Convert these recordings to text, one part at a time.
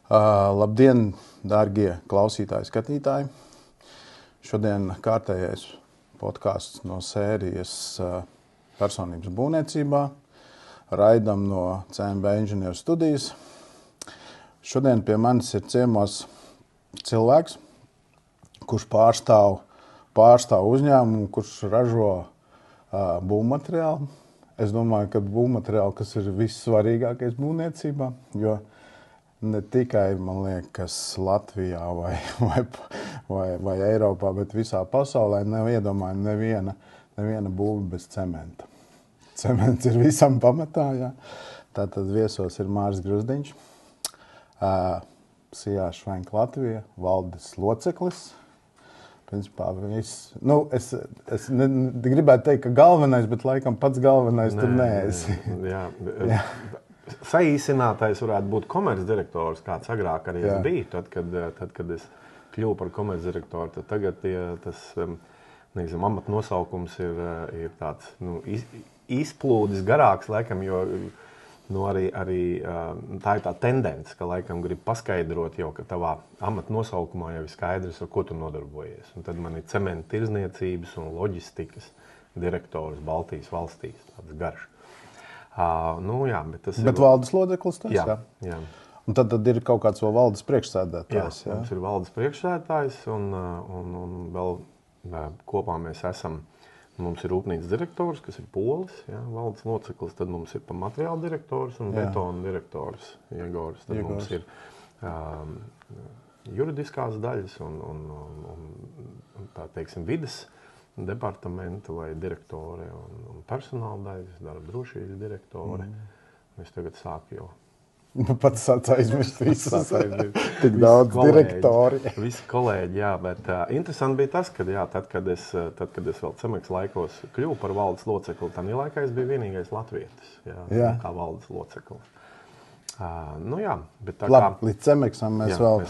Labdien, dārgie klausītāji, skatītāji! Šodien kārtējais podcasts no sērijas personības būvniecībā. Raidam no CMB inženieru studijas. Šodien pie manis ir ciemos cilvēks, kurš pārstāv uzņēmumu, kurš ražo būvmateriālu. Es domāju, ka būvmateriāli, kas ir vissvarīgākais būvniecībā, jo ne tikai, man liekas, Latvijā vai Eiropā, bet visā pasaulē neiedomāju neviena būve bez cementa. Cements ir visam pamatā, jā. Tātad viesos ir Māris Gruzdiņš, Sijā Švenk Latvija, valdes loceklis. Principā viss. Es gribētu teikt, ka galvenais, bet laikam pats galvenais tur neesi. Jā. Saīsinātais varētu būt komercdirektors, kāds agrāk arī es biju. Tad, kad es kļuvu par komercdirektoru, tad tagad tas amatnosaukums ir tāds izplūdis garāks, laikam, jo arī tā ir tā tendence, ka laikam grib paskaidrot jau, ka tavā amatnosaukumā jau ir skaidrs, ar ko tu nodarbojies. Un tad man ir cementa tirdzniecības un loģistikas direktors Baltijas valstīs, tāds garš. Bet valdes loceklis tas? Jā. Un tad ir kaut kāds vēl valdes priekšsēdētājs? Jā, mums ir valdes priekšsēdētājs un vēl kopā mēs esam. Mums ir rūpnīcas direktors, kas ir polis, valdes loceklis, tad mums ir materiāla direktors un betona direktors Iegoris. Tad mums ir juridiskās daļas un tā teiksim vides departamenta vai direktore un personāla daļas, darba drošības direktore. Es tagad sāku jau. Pats sāc aizmirst visus. Tik daudz direktori. Visi kolēģi, jā, bet interesanti bija tas, ka tad, kad es vēl Cemeks laikos kļuvu par valdes locekli, tad laikā es biju vienīgais latvietis, kā valdes loceklis. Bet tā labi, līdz Cemeksam mēs vēl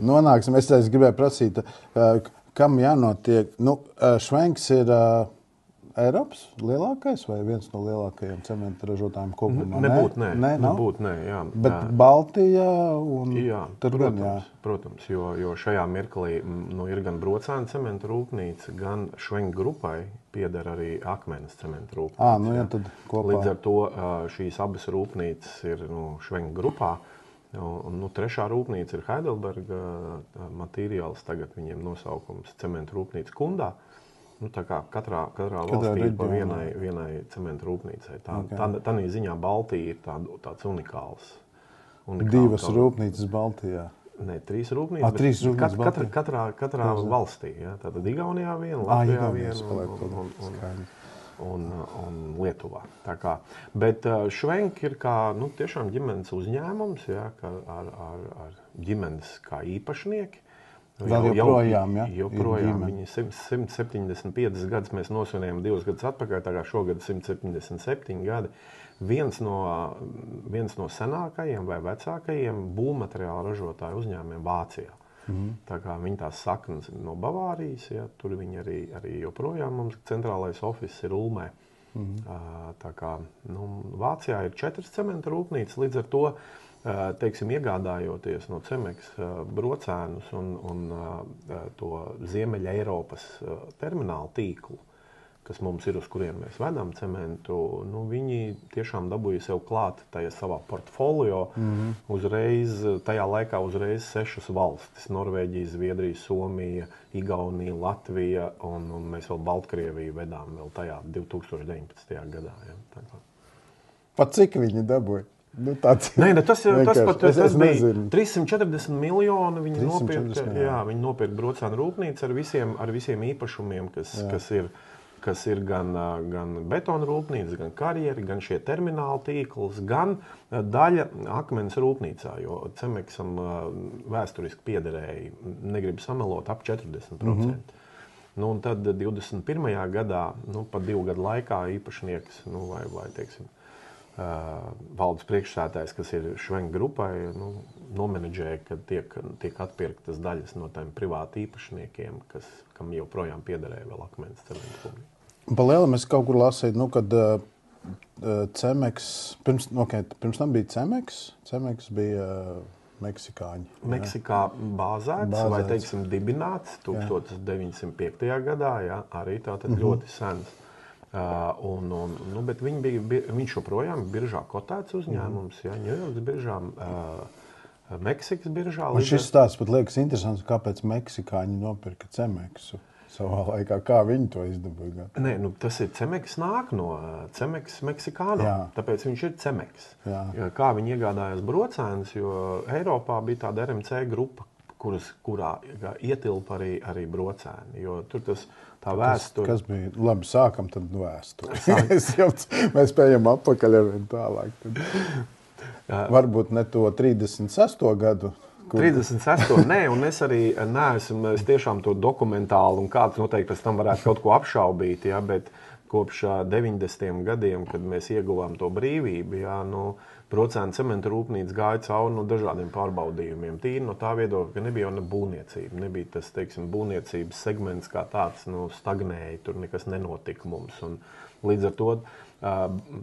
nonāksim. Es gribēju prasīt, kam jānotiek? Švenks ir Eiropas lielākais vai viens no lielākajiem cementa ražotājiem kopumā? Nebūtu, jā. Bet Baltijā un tur protams, jo šajā mirklī ir gan Brocēna cementa rūpnīca, gan Švenk grupai pieder arī Akmenes cementa rūpnīca. Tad kopā. Līdz ar to šīs abas rūpnīcas ir Švenk grupā. Trešā rūpnīca ir Heidelberga Materiāls, tagad viņiem nosaukums cementa rūpnīca Kundā. Tā kā katrā valstī ir pa vienai cementa rūpnīcai. Tā ziņā Baltija ir tāds unikāls. Divas rūpnīcas Baltijā. Ne, 3 rūpnīcas. 3 rūpnīcas Baltijā. Katrā valstī. Tātad Igaunijā viena, Latvijā viena un Lietuvā. Bet Švenk ir kā tiešām ģimenes uzņēmums, ar ģimenes kā īpašnieki. Joprojām, Joprojām. Viņi 175 gadus mēs nosvinējām 2 gadus atpakaļ, tagad šogad 177 gadi. Viens no senākajiem vai vecākajiem būvmateriālu ražotāju uzņēmumiem Vācijā. Tā kā viņi tās saknes no Bavārijas, tur viņi arī joprojām mums centrālais office ir Ulmē. Tā kā Vācijā ir 4 cementa rūpnīcas, līdz ar to iegādājoties no Cemeks Brocēnus un to Ziemeļa Eiropas terminālu tīklu, kas mums ir, uz kuriem mēs vedam cementu, viņi tiešām dabūja sev klāt tajā savā portfolio tajā laikā uzreiz 6 valstis. Norvēģija, Zviedrija, Somija, Igaunija, Latvija un mēs vēl Baltkrieviju vedām vēl tajā 2019. Gadā. Pat cik viņi dabūja? Tas bija 340 miljoni. Viņi nopirka Brocēna rūpnīcu ar visiem īpašumiem, kas ir gan betona rūpnīca, gan karjeri, gan šie termināli tīkls, gan daļa Akmenes rūpnīcā, jo Cemeksam vēsturiski piederēja, negribu samelot, ap 40%. Un tad 21. gadā, pa 2 gadu laikā īpašnieks, vai teiksim, valdes priekšsēdētājs, kas ir Švenk grupai, nomenedžēja, ka tiek atpirktas daļas no tiem privāti īpašniekiem, kam joprojām piederēja vēl Akmenes cementa rūpnīca. Pa lielam es kaut kur lasīju, kad Cemeks, pirms tam bija Cemeks bija Meksikāņi. Meksikā bāzēts vai, teiksim, dibināts 1905. gadā, arī tātad ļoti sens. Bet viņš joprojām biržā kotēts uzņēmums, Ņujorkas biržā, Meksikas biržā. Šis stāsts pat liekas interesants, kāpēc meksikāņi nopirka Cemeksu savā laikā. Kā viņi to izdabūja? Nē, tas ir Cemeks nāk no Cemeks Meksikāno, tāpēc viņš ir Cemeks. Kā viņi iegādājās brocēnus, jo Eiropā bija tāda RMC grupa, kurā ietilpa arī brocēni, jo tur tā vēsture... Kas bija? Labi, sākam tad vēsturi. Mēs spējam atpakaļ ar vien tālāk. Varbūt ne to 36. gadu. 36. Nē, un es arī neesmu tiešām to dokumentāli, un kāds noteikti pēc tam varētu kaut ko apšaubīt, bet kopš 90. gadiem, kad mēs ieguvām to brīvību, Brocēnu cementu rūpnīca gāja cauri dažādiem pārbaudījumiem. Tīri no tā viedokļa, ka nebija jau ne būvniecība, nebija tas, teiksim, būvniecības segments kā tāds, stagnēja, tur nekas nenotika mums. Un līdz ar to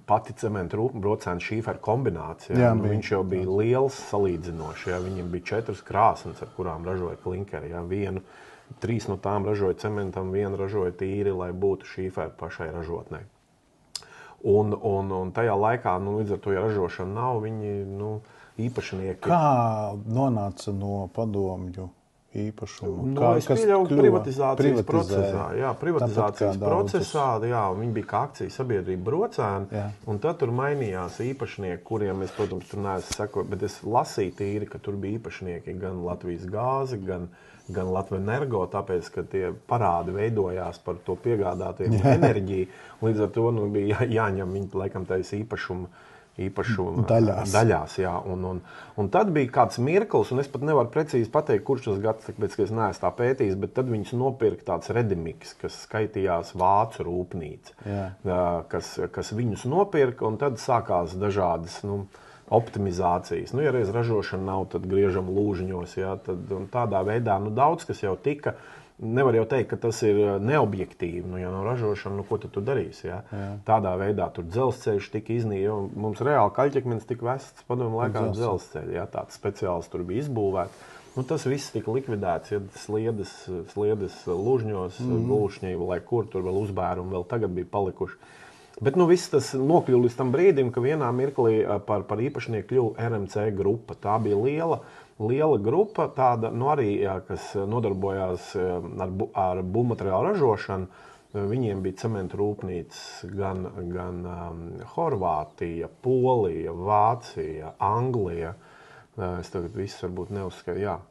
pati cementu rūpnīca, Brocēnu šīferu kombinācija, viņš jau bija liels salīdzinoši. Viņiem bija 4 krāsnes, ar kurām ražoja klinkeri. 3 no tām ražoja cementam, 1 ražoja tīri, lai būtu šīferu pašai ražotnei. Un tajā laikā, līdz ar to, ja ražošana nav, viņi īpašnieki... Kā nonāca no padomju īpašumu? Es pieļauju privatizācijas procesā. Privatizācijas procesā, viņi bija kā akcijas sabiedrība Brocēni, un tad tur mainījās īpašnieki, kuriem es, protams, tur neesmu sekojis, bet es lasīju tīri, ka tur bija īpašnieki gan Latvijas gāzi, gan Latvijas energo, tāpēc, ka tie parādi veidojās par to piegādātiem enerģiju. Līdz ar to bija jāņem viņi, laikam, tais īpašumu daļās. Un tad bija kāds mirklis, un es pat nevaru precīzi pateikt, kurš tas gads, tāpēc, ka es neesmu tā pētījis, bet tad viņus nopirka tāds Redimiks, kas skaitījās Vācu rūpnīca, kas viņus nopirka, un tad sākās dažādas, optimizācijas. Ja reiz ražošana nav, tad griežam lūžņos. Tad tādā veidā daudz, kas jau tika, nevar jau teikt, ka tas ir neobjektīvi. Ja nav ražošana, ko tad tu darīsi? Tādā veidā tur dzelzceļš tika iznīja. Mums reāli kaļķekmenis tika vests padomju laikā dzelzceļa. Tāds speciāls tur bija izbūvēts. Tas viss tika likvidēts, sliedes lūžņos, gulšņi, lai kur tur vēl uzbērumi vēl tagad bija palikuši. Bet viss tas nokļuva līdz tam brīdim, ka vienā mirklī par īpašnieku kļuva RMC grupa. Tā bija liela grupa, tāda, arī, kas nodarbojās ar būvmateriālu ražošanu. Viņiem bija cementu rūpnīcas gan Horvātija, Polija, Vācija, Anglija. Es tagad visus varbūt neuzskaitu,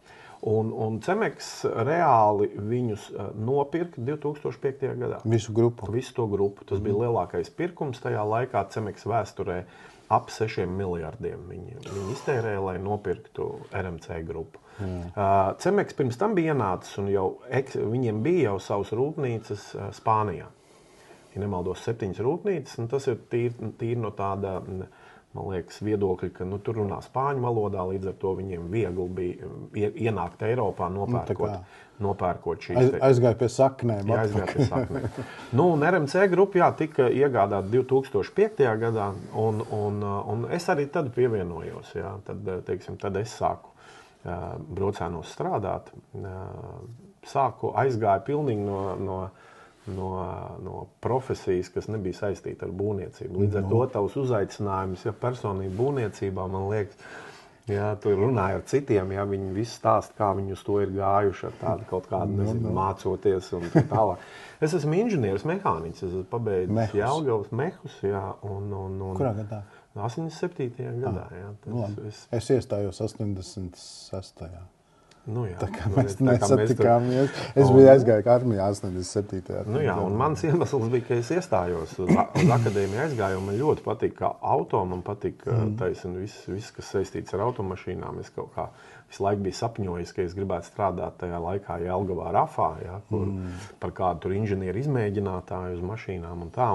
Un Cemeks reāli viņus nopirka 2005. gadā. Visu grupu? Visu to grupu. Tas bija lielākais pirkums tajā laikā Cemeks vēsturē. Ap 6 miljardiem viņi iztērēja, lai nopirktu RMC grupu. Cemeks pirms tam bija ienācis, un viņiem bija jau savas rūpnīcas Spānijā. Ja nemaldos 7 rūpnīcas, un tas ir tīri no tāda... Man liekas, viedokļi, ka tur runā spāņu valodā, līdz ar to viņiem viegli bija ienākt Eiropā, nopērkot šīs... Aizgāja pie saknēm. Aizgāja pie saknēm. Un RMC grupa tika iegādāta 2005. gadā, un es arī tad pievienojos. Tad es sāku Brocēnos strādāt. Aizgāju pilnīgi no profesijas, kas nebija saistīta ar būvniecību. Līdz ar to tavs uzaicinājums, personība būvniecībā, man liekas, tu runāji ar citiem, viņi visi stāsta, kā viņi uz to ir gājuši ar tādu kaut kādu, mācoties un tālāk. Es esmu inženieris, mehāniķis, es esmu pabeidzis Jelgavas mehus, Kurā gadā? 87. gadā, Es iestājos 86. Tā kā mēs nesatikāmies. Es biju aizgāju armijā 87. Un mans iemesls bija, ka es iestājos uz akadēmiju aizgāju, un man ļoti patīk auto, man patīk viss, kas saistīts ar automašīnām. Es kaut kā visu laiku biju sapņojis, ka es gribētu strādāt tajā laikā Jelgavā Rafā, kur par kādu tur inženieru izmēģinātāju uz mašīnām un tā.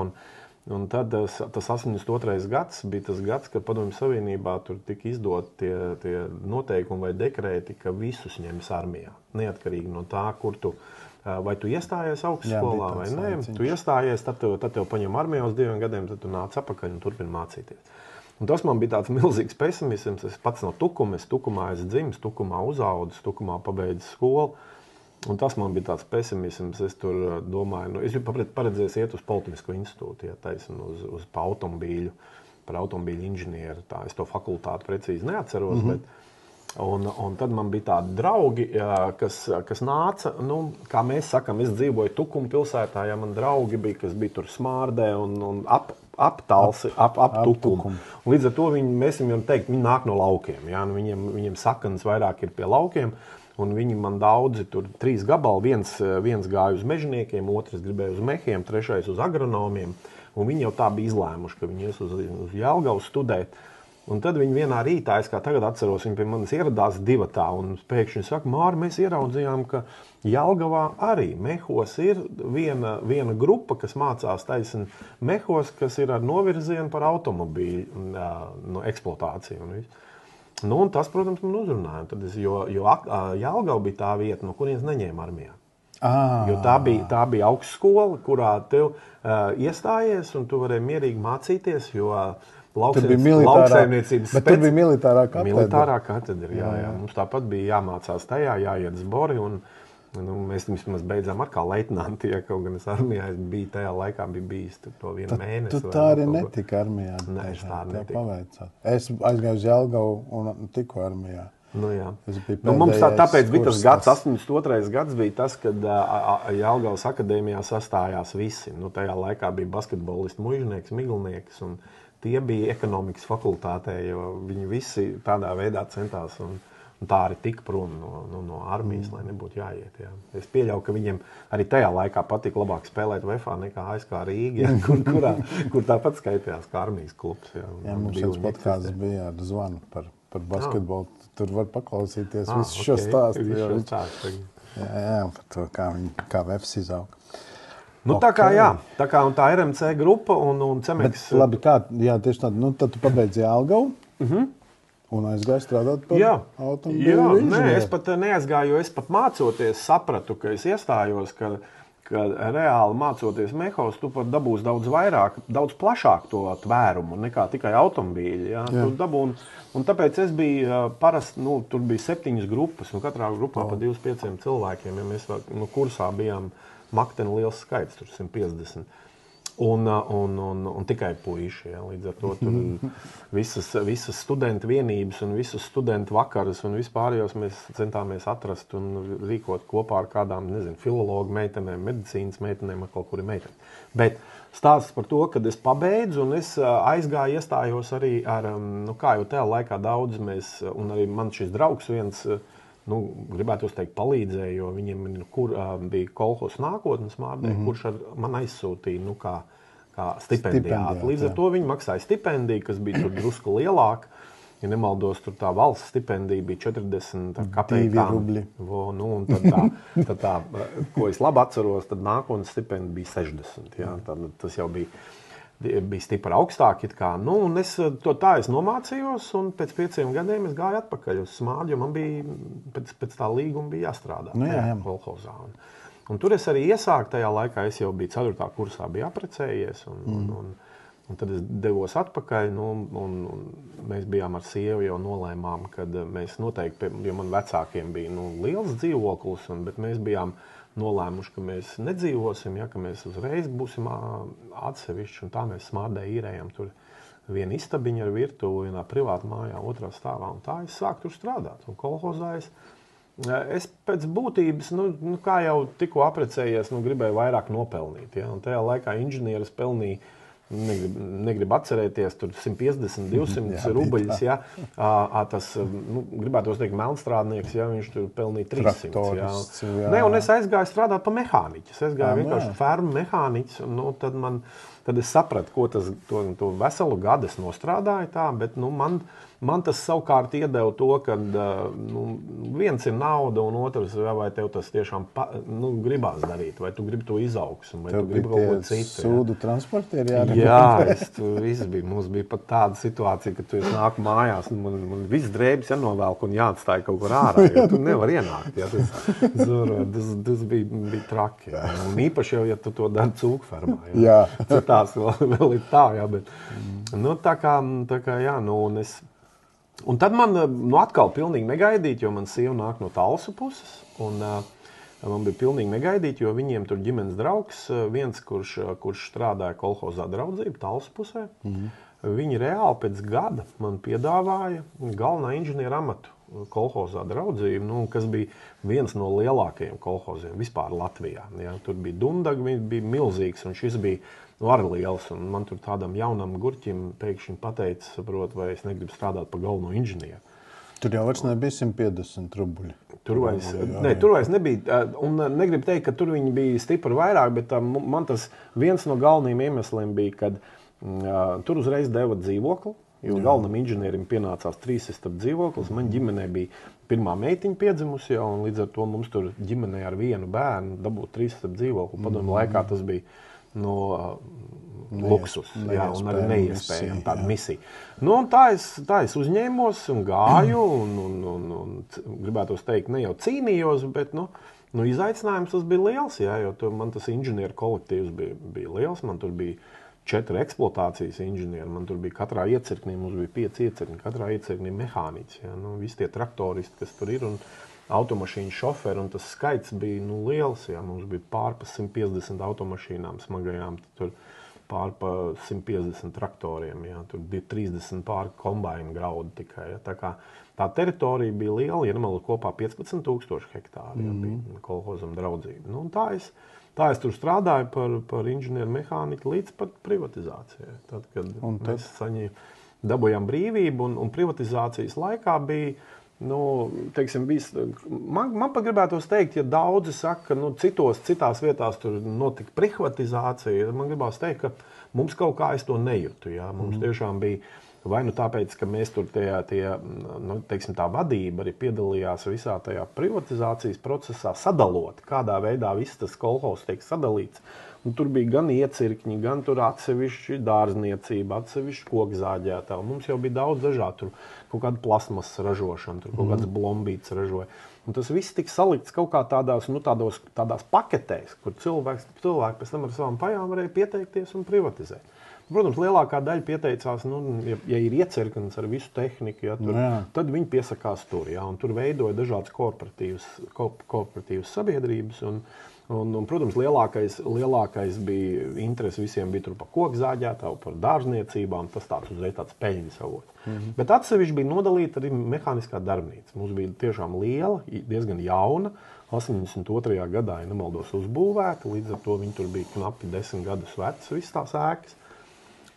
Un tad tas 82. gads bija tas gads, kad Padomju Savienībā tur tika izdot tie noteikumi vai dekrēti, ka visus ņems armijā. Neatkarīgi no tā, kur vai tu iestājies augstskolā vai nē. Tu iestājies, tad tev paņem armijā uz 2 gadiem, tad tu nāc apakaļ un turpini mācīties. Un tas man bija tāds milzīgs pesimisms. Es pats no Tukuma, Tukumā dzimis, Tukumā uzaudzis, Tukumā pabeidzis skolu. Un tas man bija tāds pesimisms. Es tur domāju, es biju paredzējis iet uz Politehnisko institūtu, uz par automobīļu inženieru. Es to fakultāti precīzi neatceros, un tad man bija tādi draugi, kas nāca, kā mēs sakam, es dzīvoju Tukuma pilsētā, man draugi bija, kas bija tur Smārdē un ap Tukumu. Līdz ar to mēs viņiem teikt, viņi nāk no laukiem. Ja? Viņiem saknes vairāk ir pie laukiem, un viņi man daudzi tur 3 gabali, viens gāja uz mežniekiem, otrs gribēja uz mehiem, trešais uz agronomiem, un viņi jau tā bija izlēmuši, ka viņi ies uz Jelgavu studēt. Un tad viņi vienā rītā, es kā tagad atceros, viņi pie manis ieradās divatā, un pēkšņi saka, Māri, mēs ieraudzījām, ka Jelgavā arī mehos ir viena grupa, kas mācās taisni mehos, kas ir ar novirzienu par automobīļu eksploatāciju. Un tas, protams, man uzrunāja, jo Jelgava bija tā vieta, no kurienes neņēma armijā. Jo tā bija augstskola, kurā tev iestājies, un tu varēji mierīgi mācīties, jo lauksaimniecības bet tur bija militārā katedra. Militārā katedra, jā. Mums tāpat bija jāmācās tajā, jāiet zbori, un mēs vismaz beidzām ar kā leitnanti, ja kaut gan es armijā biju tajā laikā, bijis to vienu mēnesi. Tu tā arī netika armijā. Nē, es tā netika. Es aizgāju uz Jelgavu un tiku armijā. Jā. Mums tāpēc bija tas gads, 82. gads bija tas, kad Jelgavas akadēmijā sastājās visi. Tajā laikā bija basketbolisti muižnieks, miglnieks, un tie bija ekonomikas fakultātē, jo viņi visi tādā veidā centās, un tā arī tika prom no armijas, lai nebūtu jāiet. Jā. Es pieļauju, ka viņiem arī tajā laikā patika labāk spēlēt VFA nekā ASK Rīga, kur tāpat skaitījās kā armijas klubs. Jā, mums šāds podkāsts bija ar zvanu par basketbolu. Tur var paklausīties visu šo stāstu. Jā, par to, kā VFS izauga. Tā kā tā RMC grupa un Cemeks. Bet labi, tieši tā, tad tu pabeidzi Jelgavu un aizgāji strādāt par automobīļu inženieri. Es pat neaizgāju, jo es pat mācoties sapratu, ka es iestājos, ka reāli mācoties mehos, tu pat dabūsi daudz vairāk, daudz plašāk to tvērumu nekā tikai automobīļi. Un tāpēc es biju parasti, tur bija 7 grupas, un katrā grupā pa 25 cilvēkiem, ja mēs kursā bijām makteni liels skaits, tur 150. Un tikai puiši. Ja. Līdz ar to tur visas studentu vienības un visas studentu vakaras un vispārējos mēs centāmies atrast un rīkot kopā ar kādām, filologu meitenēm, medicīnas meitenēm, kaut kuri meiteni. Bet stāsts par to, kad es pabeidzu un es aizgāju, iestājos arī ar, kā jau tajā laikā daudz mēs, un arī man šis draugs viens, gribētu teikt, palīdzēja, jo viņiem bija kolhos nākotnes Smārdē, kurš man aizsūtīja, kā stipendijāti. Līdz ar to viņi maksāja stipendiju, kas bija tur drusku lielāka. Ja nemaldos, tur tā valsts stipendija bija 40 kapeikām. 2 rubļi. Un tad tā, ko es labi atceros, tad nākotnes stipendija bija 60. Ja? Tad tas jau bija stipri augstāk. Un es nomācījos, un pēc 5 gadiem es gāju atpakaļ uz Smārdu, jo man bija pēc tā līguma bija jāstrādā kolhozā. Un tur es arī iesāku tajā laikā, es jau biju 4. kursā, biju apprecējies, un tad es devos atpakaļ, un mēs bijām ar sievu jau nolēmām, kad mēs noteikti, jo man vecākiem bija liels dzīvoklis, bet mēs bijām nolēmuši, ka mēs nedzīvosim, ka mēs uzreiz būsim atsevišķi, un tā mēs Smārdē īrējām tur vienu istabiņu ar virtuvi, vienā privāta mājā, 2. stāvā, un tā es sāku tur strādāt. Un kolhozā es pēc būtības, kā jau tikko apprecējies, gribēju vairāk nopelnīt. Ja? Un tajā laikā inženieris pelnīja, negribu atcerēties, tur 150, 200 rubļus, ja? Tas, gribētu teikt, melnstrādnieks, ja? Viņš tur pelnīja 300. Ja? Un es aizgāju strādāt pa mehāniķi. Es gāju vienkārši fermu mehāniķis, un tad es sapratu, ko to veselu gadu es nostrādāju tā, bet man tas savukārt iedeva to, ka viens ir nauda, un otrs, vai tev tas tiešām gribās darīt, vai tu gribi to izaugsmu, vai tu gribi kaut ko citu. Sūdu transportieri mums bija pat tāda situācija, ka tu nāku mājās, un man viss drēbes jānovelk un jāatstāja kaut kur ārā, jo tu nevar ienākt. Ja, tas bija traki. Ja. Un īpaši jau, ja tu to dari cūku fermā. Ja. skatās, vēl ir tā, jā, bet, nu, tā kā, jā, nu, un tad man, nu, atkal pilnīgi negaidīt, jo man sieva nāk no Talsu puses, un man bija pilnīgi negaidīt, jo viņiem tur ģimenes draugs, viens, kurš strādāja kolhozā Draudzība, Talsu pusē, viņi reāli pēc gada man piedāvāja galvenā inženiera amatu kolhozā Draudzība, nu, kas bija viens no lielākajiem kolhoziem vispār Latvijā. Ja? Tur bija Dundag, bija milzīgs, un šis bija arī liels. Un man tur tādam jaunam gurķim pēkšņi pateica, saprot, vai es negribu strādāt par galveno inženieru. Tur jau vairs nebija 150 rubuļi. Tur vairs nebija. Un negribu teikt, ka tur viņi bija stipri vairāk, bet man tas viens no galvenajiem iemesliem bija, kad tur uzreiz deva dzīvokli. Jo galvenam inženierim pienācās 3 istab dzīvoklis. Man ģimenē bija pirmā meitiņa piedzimusi, un līdz ar to mums tur ģimenē ar vienu bērnu dabūt 3 istab dzīvokli. Padomu laikā tas bija luksus, jā, un arī neiespējami tāda misija. Nu, un tā es uzņēmos un gāju, un gribētos teikt, ne jau cīnījos, bet, izaicinājums tas bija liels, jā, jo man tas inženieru kolektīvs bija liels, man tur bija 4 eksploatācijas inženieri, man tur bija katrā iecirknī, mums bija 5 iecirkņi, katrā iecirknī mehāniķis, jā, visi tie traktoristi, kas tur ir, un automašīnu šoferi, un tas skaits bija, liels, jā, mums bija pār pa 150 automašīnām smagajām, tur pār pa 150 traktoriem, jā, tur 30 pār kombainu graudu tikai, jā, tā kā tā teritorija bija liela, ja nemaldu kopā 15 000 hektāri, jā, bija kolhozam Draudzība. Nu, un tā es tur strādāju par inženieru mehāniku līdz pat privatizācijai. Tad, kad mēs dabūjām brīvību un privatizācijas laikā bija, man pat gribētos teikt, ja daudzi saka, ka citās vietās tur notika privatizācija, man gribās teikt, ka mums kaut kā es to nejūtu. Ja? Mums tiešām bija vai tāpēc, ka mēs tur tā vadība arī piedalījās visā tajā privatizācijas procesā, sadalot, kādā veidā viss tas kolhozs tiek sadalīts. Un tur bija gan iecirkņi, gan tur atsevišķi dārzniecība, atsevišķi kokzāģētāji. Mums jau bija daudz dažādu, tur kaut kāda plasmasas ražošana, tur kaut kādas blombītes ražoja. Un tas viss tika salikts kaut kā tādās paketēs, kur cilvēki pēc tam ar savām pajām varēja pieteikties un privatizēt. Protams, lielākā daļa pieteicās, ja ir iecirknis ar visu tehniku, ja, tad viņi piesakās tur. Ja, un tur veidoja dažādas korporatīvas sabiedrības. Un, protams, lielākais bija interesi visiem bija tur par kokzāģētāju, par dārzniecībām, tas tāds peļņas avots. Bet atsevišķi bija nodalīta arī mehāniskā darbnīca. Mums bija tiešām liela, diezgan jauna, 82. gadā, ja nemaldos, uzbūvēta, līdz ar to viņi tur bija knapi 10 gadus veci, visas tās ēkas.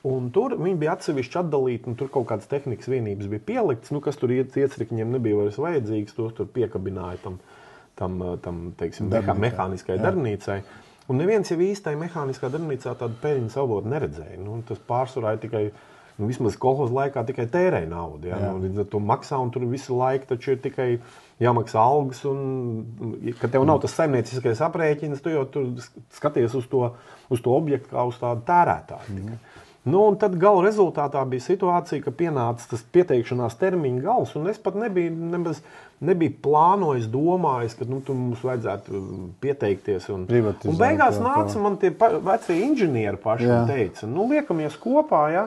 Un tur viņi bija atsevišķi atdalīti, un tur kaut kādas tehnikas vienības bija pieliktas, kas tur iecirkņiem nebija vairs vajadzīgs, tos tur piekabināja tam mehāniskai darbnīcai. Un neviens jau īstai mehāniskā darbnīcā tādu peļņas avotu neredzēja. Tas pārsvarā tikai, vismaz kolhoz laikā tikai tērēja naudu. Ja? Līdz ar to maksā, un tur visu laiku taču ir tikai jāmaksā algas, un kad tev nav tas saimnieciskais aprēķins, tu jau tur skaties uz to objektu kā uz tādu tērētāju. Un tad gala rezultātā bija situācija, ka pienāca tas pieteikšanās termiņa gals, un es pat nebiju plānojis, domājis, ka tur mums vajadzētu pieteikties. Un beigās nāca man tie vecie inženieri paši un teica, liekamies kopā, ja?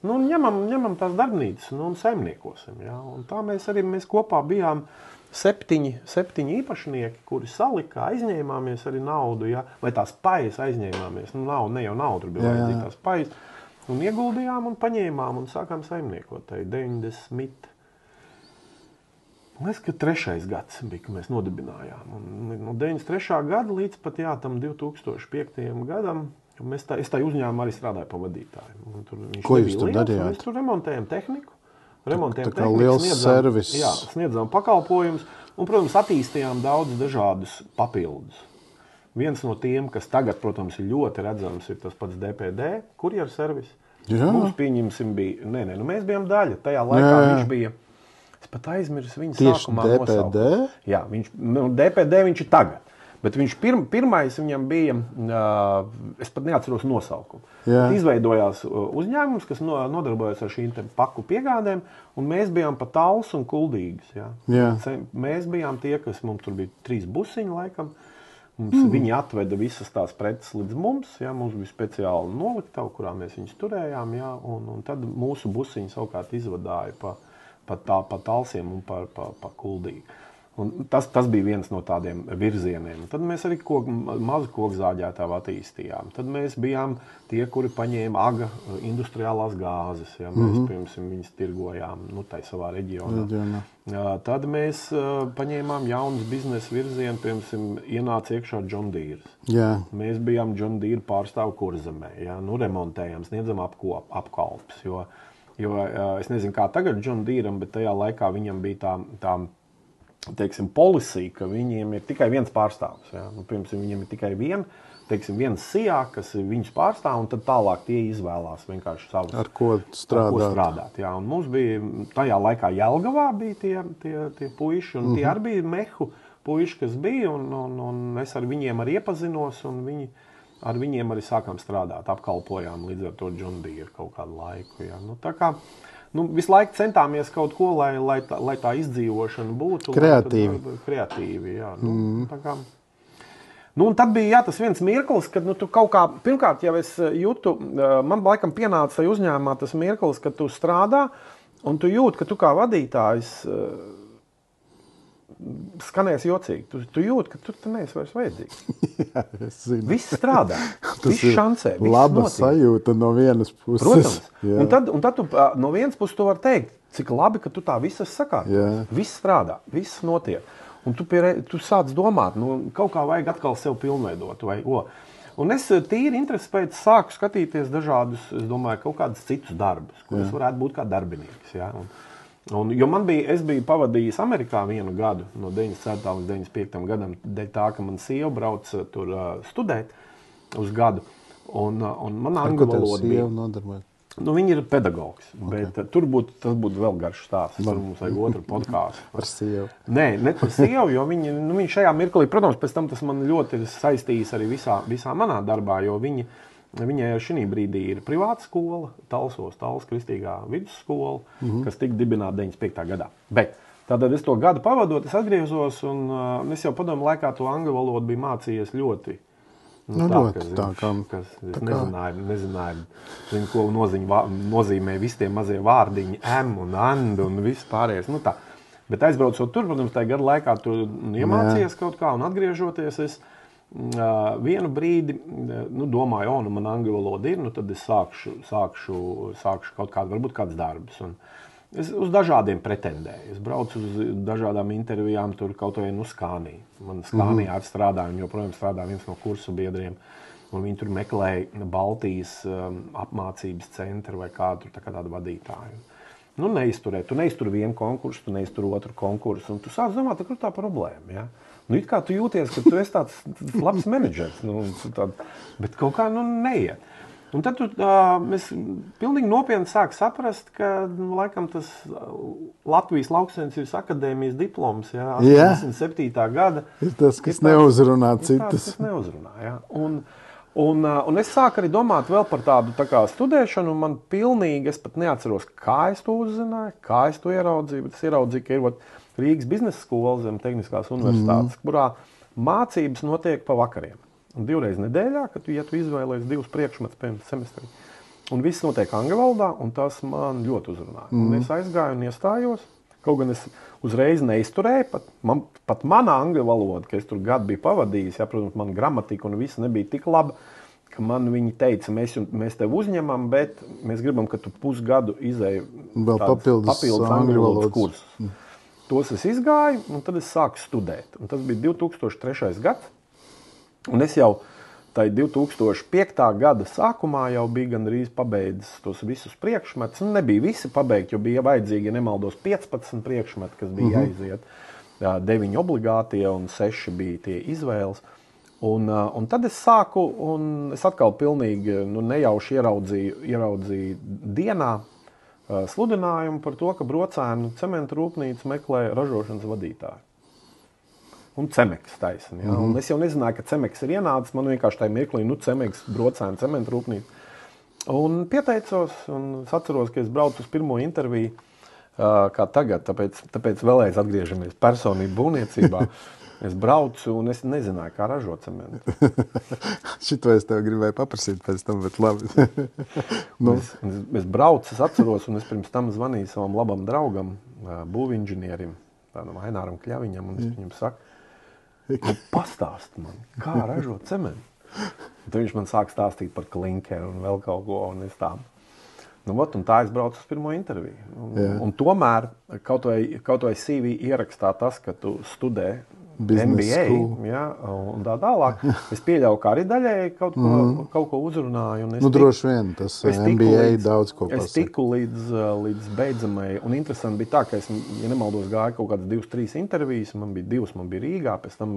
Ņemam tās darbnīcas un saimniekosim. Ja? Un tā mēs kopā bijām 7 īpašnieki, kuri salika, aizņēmāmies arī naudu, ja? Vai tās pajas aizņēmāmies. Ne jau naudu, tur bija vajadzīgi tās pajas. Un ieguldījām un paņēmām un sākām saimniekot. Tā ir 90. Liekas, ka 3. gads bija, kad mēs nodibinājām. Un no 93. gada līdz pat tam 2005. gadam es tā uzņēmumā arī strādāju pa vadītāju. Ko jūs tur darījāt? Mēs tur remontējam tehniku. Tā kā liels servis. Jā, sniedzām pakalpojumus un, protams, attīstījām daudz dažādus papildus. Viens no tiem, kas tagad, protams, ir ļoti redzams, ir tas pats DPD, kurjeru servis. Mums pieņemsim bija, mēs bijām daļa. Tajā laikā viņš bija, es pat aizmirsu viņu sākumā nosaukt. Jā, DPD viņš ir tagad. Bet viņš pirmais viņam bija, es pat neatceros nosaukumu. Izveidojās uzņēmums, kas nodarbojas ar šīm paku piegādēm, un mēs bijām pa Talsu un Kuldīgas. Ja. Mēs bijām tie, kas mums tur bija 3 busiņi laikam. Viņi atveda visas tās preces līdz mums. Ja, mums bija speciāla noliktava, kurā mēs viņus turējām. Ja, un tad mūsu busiņi savukārt izvadāja pa Talsiem un pa Kuldīgu. Un tas bija viens no tādiem virzieniem. Tad mēs arī mazu kokzāģētāju attīstījām. Tad mēs bijām tie, kuri paņēma aga industriālās gāzes. Ja, mēs, piemēram, viņas tirgojām tai savā reģionā. Tad mēs paņēmām jaunus biznesa virzienu, piemēram, ienāca iekšā John Deere. Mēs bijām John Deere pārstāvu Kurzemē. Ja, remontējām, sniedzam apkalpes. Jo es nezinu, kā tagad John Deeram, bet tajā laikā viņam bija tā teiksim, policy, ka viņiem ir tikai viens pārstāvs. Ja? Piemēram, viņiem ir tikai viens SIA, kas viņus pārstāv, un tad tālāk tie izvēlās vienkārši savus. Ar ko strādāt. Ja? Un mums bija tajā laikā Jelgavā bija tie puiši, un tie arī bija mehu puiši, kas bija, un es ar viņiem arī iepazinos, un ar viņiem arī sākām strādāt, apkalpojām līdz ar to John Deere kaut kādu laiku. Ja? Tā kā visu laiku centāmies kaut ko, lai tā izdzīvošana būtu kreatīvi. Jā. Tā kā. Un tad bija tas viens mirklis, kad tu kaut kā, pirmkārt, jau es jūtu, man laikam pienāca tajā uzņēmumā tas mirklis, kad tu strādā, un tu jūti, ka tu kā vadītājs skanēs jocīgi. Tu jūti, ka tu neesi vairs vajadzīgs. Jā, es zinu. Viss strādā, viss šancē, viss laba notiek. Sajūta no vienas puses. Protams. Un tad tu no vienas puses tu vari teikt, cik labi, ka tu tā visas sakārtos. Viss strādā, viss notiek. Un tu sāc domāt, kaut kā vajag atkal sev pilnveidot. Un es tīri interesi pēc sāku skatīties dažādus, es domāju, kaut kādus citus darbus, kur es varētu būt kā darbinieks. Ja? Jo es biju pavadījis Amerikā 1 gadu, no 94. līdz 95. gadam, dēļ tā, ka man sieva brauc tur studēt uz gadu. Un man angļu valoda bija. Viņa ir pedagogs, bet tas būtu vēl garš stāsts. Mums vajag otru podkāstu. Par sievu. Ne par sievu, jo viņa šajā mirklī, protams, pēc tam tas man ļoti ir saistījis arī visā manā darbā, jo viņai šī brīdī ir privāta skola, Talsos Kristīgā vidusskola, kas tika dibināta 95. gadā. Bet tātad es to gadu pavadot, es atgriezos, un es jau padomu laikā to angļu valodu biju mācījies ļoti. Nezināju, ko nozīmē visi tie mazie vārdiņi, un and un viss pārējais. Bet aizbraucot tur, protams, tajā gadu laikā tu iemācījies kaut kā, un atgriežoties es vienu brīdi, domāju, man angļu valoda ir, tad es sākšu kaut kādu, varbūt kāds darbs. Un es uz dažādiem pretendēju. Es braucu uz dažādām intervijām, tur kaut vai Skānī. Man Skānijā arī strādāja, un joprojām strādā viens no kursu biedriem. Un viņi tur meklēja Baltijas apmācības centru vai kādu tādu vadītāju. Neizturē. Tu neiztur vienu konkursu, tu neiztur otru konkursu, un tu sāc domāt, kur tā problēma. Ja? It kā tu jūties, ka tu esi tāds labs menedžers, bet kaut kā neiet. Un tad mēs pilnīgi nopietni sāk saprast, ka laikam tas Latvijas Lauksaimniecības akadēmijas diploms, 87. gada. Ir tas, kas neuzrunā citus. Tas neuzrunā, ja. Un es sāku arī domāt vēl par tādu studēšanu, un man pilnīgi, es pat neatceros, kā es to uzzināju, kā es to ieraudzīju, bet es ieraudzīju, ka ir Rīgas biznesa skola zem Tehniskās universitātes, kurā mācības notiek pa vakariem. Un 2 reizes nedēļā, ja tu izvēlējies 2 priekšmetus pirms semestri. Un viss notiek angļu valodā, un tas man ļoti uzrunāja. Un es aizgāju un iestājos, kaut gan es uzreiz neizturēju, pat mana angļu valoda, ka es tur gadu biju pavadījis, protams, man gramatika un viss nebija tik laba, ka man viņi teica, mēs tev uzņemam, bet mēs gribam, ka tu pusgadu izēji papildus angļu valodas kursus. Tos es izgāju, un tad es sāku studēt. Un tas bija 2003. gads. Un es jau tajā 2005. gada sākumā jau biju gandrīz pabeidzis tos visus priekšmetus. Nebija visi pabeigti, jo bija vajadzīgi, ja nemaldos, 15 priekšmeti, kas bija jāiziet. 9 obligātie un 6 bija tie izvēles. Un tad es sāku, un es atkal pilnīgi nejauši ieraudzīju dienā sludinājumu par to, ka Brocēnu cementu rūpnīca meklē ražošanas vadītāju. Un Cemeks taisni. Ja? Un es jau nezināju, ka Cemeks ir ienācis. Man vienkārši tajā mirklī, Cemeks, Brocēnu cementu rūpnīca. Un pieteicos, un es atceros, ka es braucu uz pirmo interviju, kā tagad, tāpēc vēlreiz atgriežamies personību būvniecībā. Es braucu un es nezināju, kā ražot cementu. Šito es tev gribēju paprasīt pēc tam, bet labi. Es braucu, es atceros, un es pirms tam zvanīju savam labam draugam, būvinženierim, tādam Aināram Kļaviņam, un es viņam saku, pastāst man, kā ražot cementu. Un tad viņš man sāk stāstīt par klinkeru un vēl kaut ko, un es tā. Un tā es braucu uz pirmo interviju. Un tomēr kaut vai CV ierakstā tas, ka tu studē MBA, ja, un tā tālāk. Es pieļauju, ka arī daļēji kaut ko uzrunāju. Droši vien, tas MBA daudz ko pasaka. Es tiku līdz beidzamai, un interesanti bija tā, ka es, ja nemaldos, gāju kaut kādas 2-3 intervijas, man bija 2, man bija Rīgā, pēc tam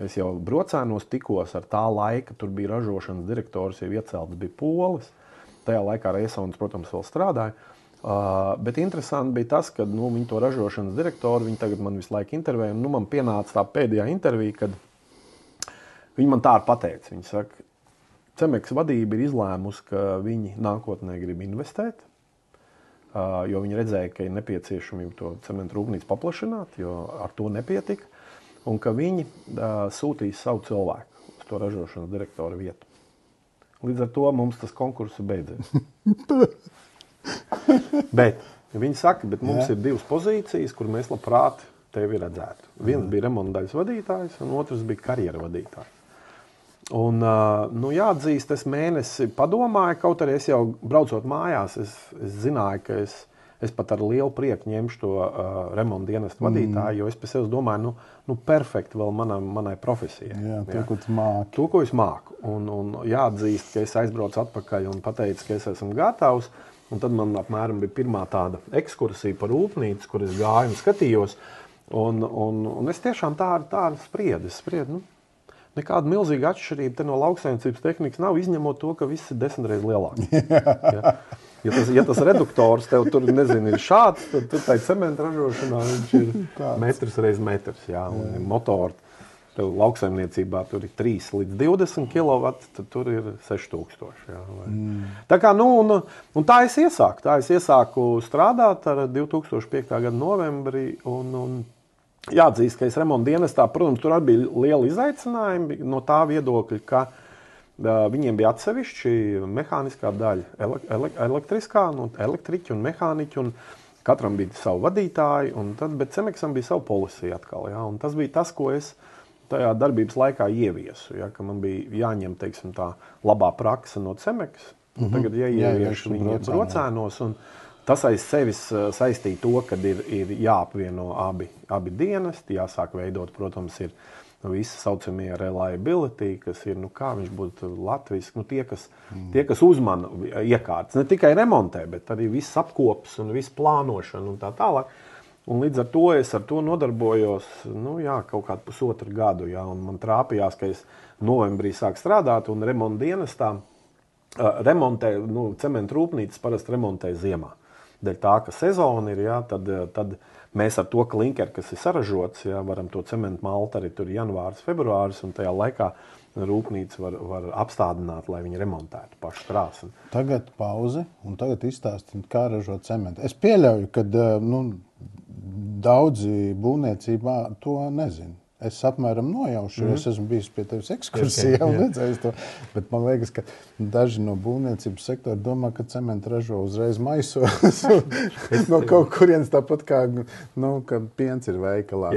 es jau Brocēnos tikos ar tā laika, tur bija ražošanas direktors, jau iecelts bija Polis. Tajā laikā Reisons, protams, vēl strādāja. Bet interesanti bija tas, ka viņi to ražošanas direktoru, viņi tagad man visu laiku intervēja, un man pienāca tā pēdējā intervija, kad viņi man tā arī pateica. Viņi saka, Cemex vadība ir izlēmusi, ka viņi nākotnē grib investēt, jo viņi redzēja, ka ir nepieciešamība to cementu rūpnīcu paplašināt, jo ar to nepietika, un ka viņi sūtīs savu cilvēku uz to ražošanas direktora vietu. Līdz ar to mums tas konkurss beidzies. Bet viņi saka, bet mums ir 2 pozīcijas, kur mēs labprāt tevi redzētu. Viens bija remontdaļas vadītājs, un otrs bija karjera vadītājs. Un, jāatzīst, es mēnesi padomāju, kaut arī es jau braucot mājās, es zināju, ka es pat ar lielu prieku ņemšu to remonta dienestu vadītāju, jo es pēc sevis domāju, perfekti vēl manai profesijai. Jā, to, ko tu māki. To, ko es māku. Un jāatzīst, ka es aizbraucu atpakaļ un pateicu, ka es esmu gatavs. Un tad man apmēram bija pirmā tāda ekskursija par rūpnīcu, kur es gāju un skatījos. Un es tiešām tā spriedu. Nekāda milzīga atšķirība te no lauksaimniecības tehnikas nav, izņemot to, ka viss ir 10 reizes lielāks. Ja tas reduktors tev tur, ir šāds, tad tur tai cementa ražošanā viņš ir metrs reiz metrs. Jā, un motori. Tev lauksaimniecībā tur ir 3 līdz 20 kW, tad tur ir 6000. Jā, Tā kā, un tā es iesāku strādāt ar 2005. Gada novembrī, un jāatzīst, ka es remonta dienestā, protams, tur arī bija liela izaicinājumi no tā viedokļa, ka viņiem bija atsevišķi mehāniskā daļa, elektriskā, elektriķi un mehāniķi, un katram bija savu vadītāju, bet Cemexam bija savu policija atkal. Jā, un tas bija tas, ko es tajā darbības laikā ieviesu, ja, ka man bija jāņem, teiksim, tā labā praksa no Cemex, un tagad ievieš viņu Brocēnos, un tas aiz sevis saistīja to, ka ir jāapvieno abi dienesti, jāsāk veidot, protams, ir visi saucamie reliability, kas ir, kā viņš būtu latviski, tie, kas uzmana iekārtas, ne tikai remontē, bet arī viss apkops un viss plānošana un tā tālāk. Un līdz ar to es ar to nodarbojos kaut kādu pusotru gadu. Jā, un man trāpījās, ka es novembrī sāku strādāt un remonta dienestā remontē, cementu rūpnīcas parasti remontē ziemā. Dēļ tā, ka sezona ir, jā, tad mēs ar to klinkeru, kas ir saražots, jā, varam to cementu malt arī tur janvārs, februāris, un tajā laikā rūpnīca var apstādināt, lai viņi remontētu pašu krāsni. Tagad pauzi, un tagad izstāstīt, kā ražot cementu. Es pieļauju, ka daudzi būvniecībā to nezina. Es apmēram nojaušu, jo es esmu bijis pie tevis ekskursijā un redzējis to. Bet man liekas, ka daži no būvniecības sektora domā, ka cementu ražo uzreiz maisos. No kaut kurienes tāpat kā, ka piens ir veikalā.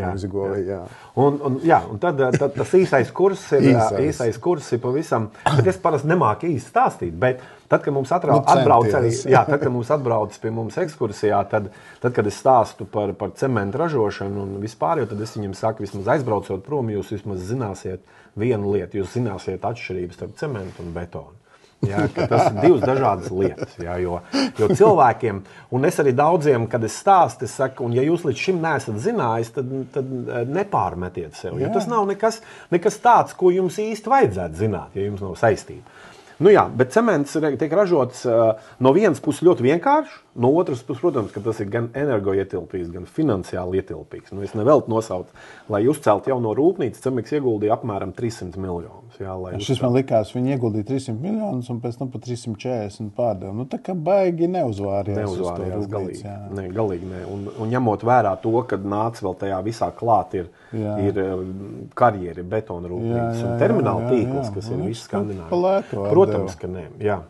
Un tad tas īsais kurs ir pavisam, bet es parasti nemāku īsti stāstīt, bet tad, kad mums atbrauc pie mums ekskursijā, tad, kad es stāstu par cementu ražošanu un vispār, jo tad es viņiem saku, vismaz aizbraucot prom, jūs vismaz zināsiet vienu lietu, jūs zināsiet atšķirības starp cementu un betonu. Jā, tas ir 2 dažādas lietas, jā, jo cilvēkiem, un es arī daudziem, kad es stāstu, es saku, un ja jūs līdz šim neesat zinājis, tad nepārmetiet sev, jo tas nav nekas tāds, ko jums īsti vajadzētu zināt, ja jums nav saistība. Nu jā, bet cements tiek ražots no vienas puses ļoti vienkārši, no otras puses, protams, ka tas ir gan energoietilpīgs, gan finansiāli ietilpīgs. Nu, es neveltu nosaukt, lai uzceltu jauno rūpnīcu, Cemex ieguldīja apmēram 300 miljonus. Jā, šis man likās, viņi ieguldīja 300 miljonus un pēc tam pa 340 pārdeva. Nu, tā kā baigi neuzvārījās galīgi. Ne, galīgi ne. Un ņemot vērā to, kad nāca vēl tajā visā klāt ir karjeri, betona rūpnīcas un termināla tīkls, kas ir viss Skandināvijā. Protams, ka nē. Jā.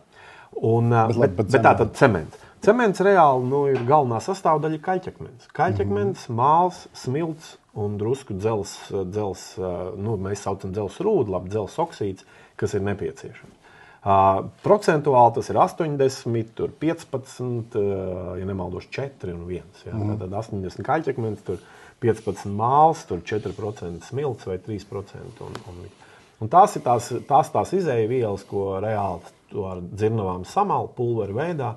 Bet tā tad cements. Cements reāli ir galvenā sastāvdaļa kaļķakmens. Kaļķakmens, māls, smilts un drusku dzels, mēs saucam dzels rūdu, dzels oksīds, kas ir nepieciešams. Procentuāli tas ir 80, tur 15, ja nemaldos 4 un 1. Tad 80 kaļķakmens, tur 15 māls, tur 4% smilts vai 3%. Un tās ir tās izējvielas, ko reāli ar dzirnavām samal pulveri veidā,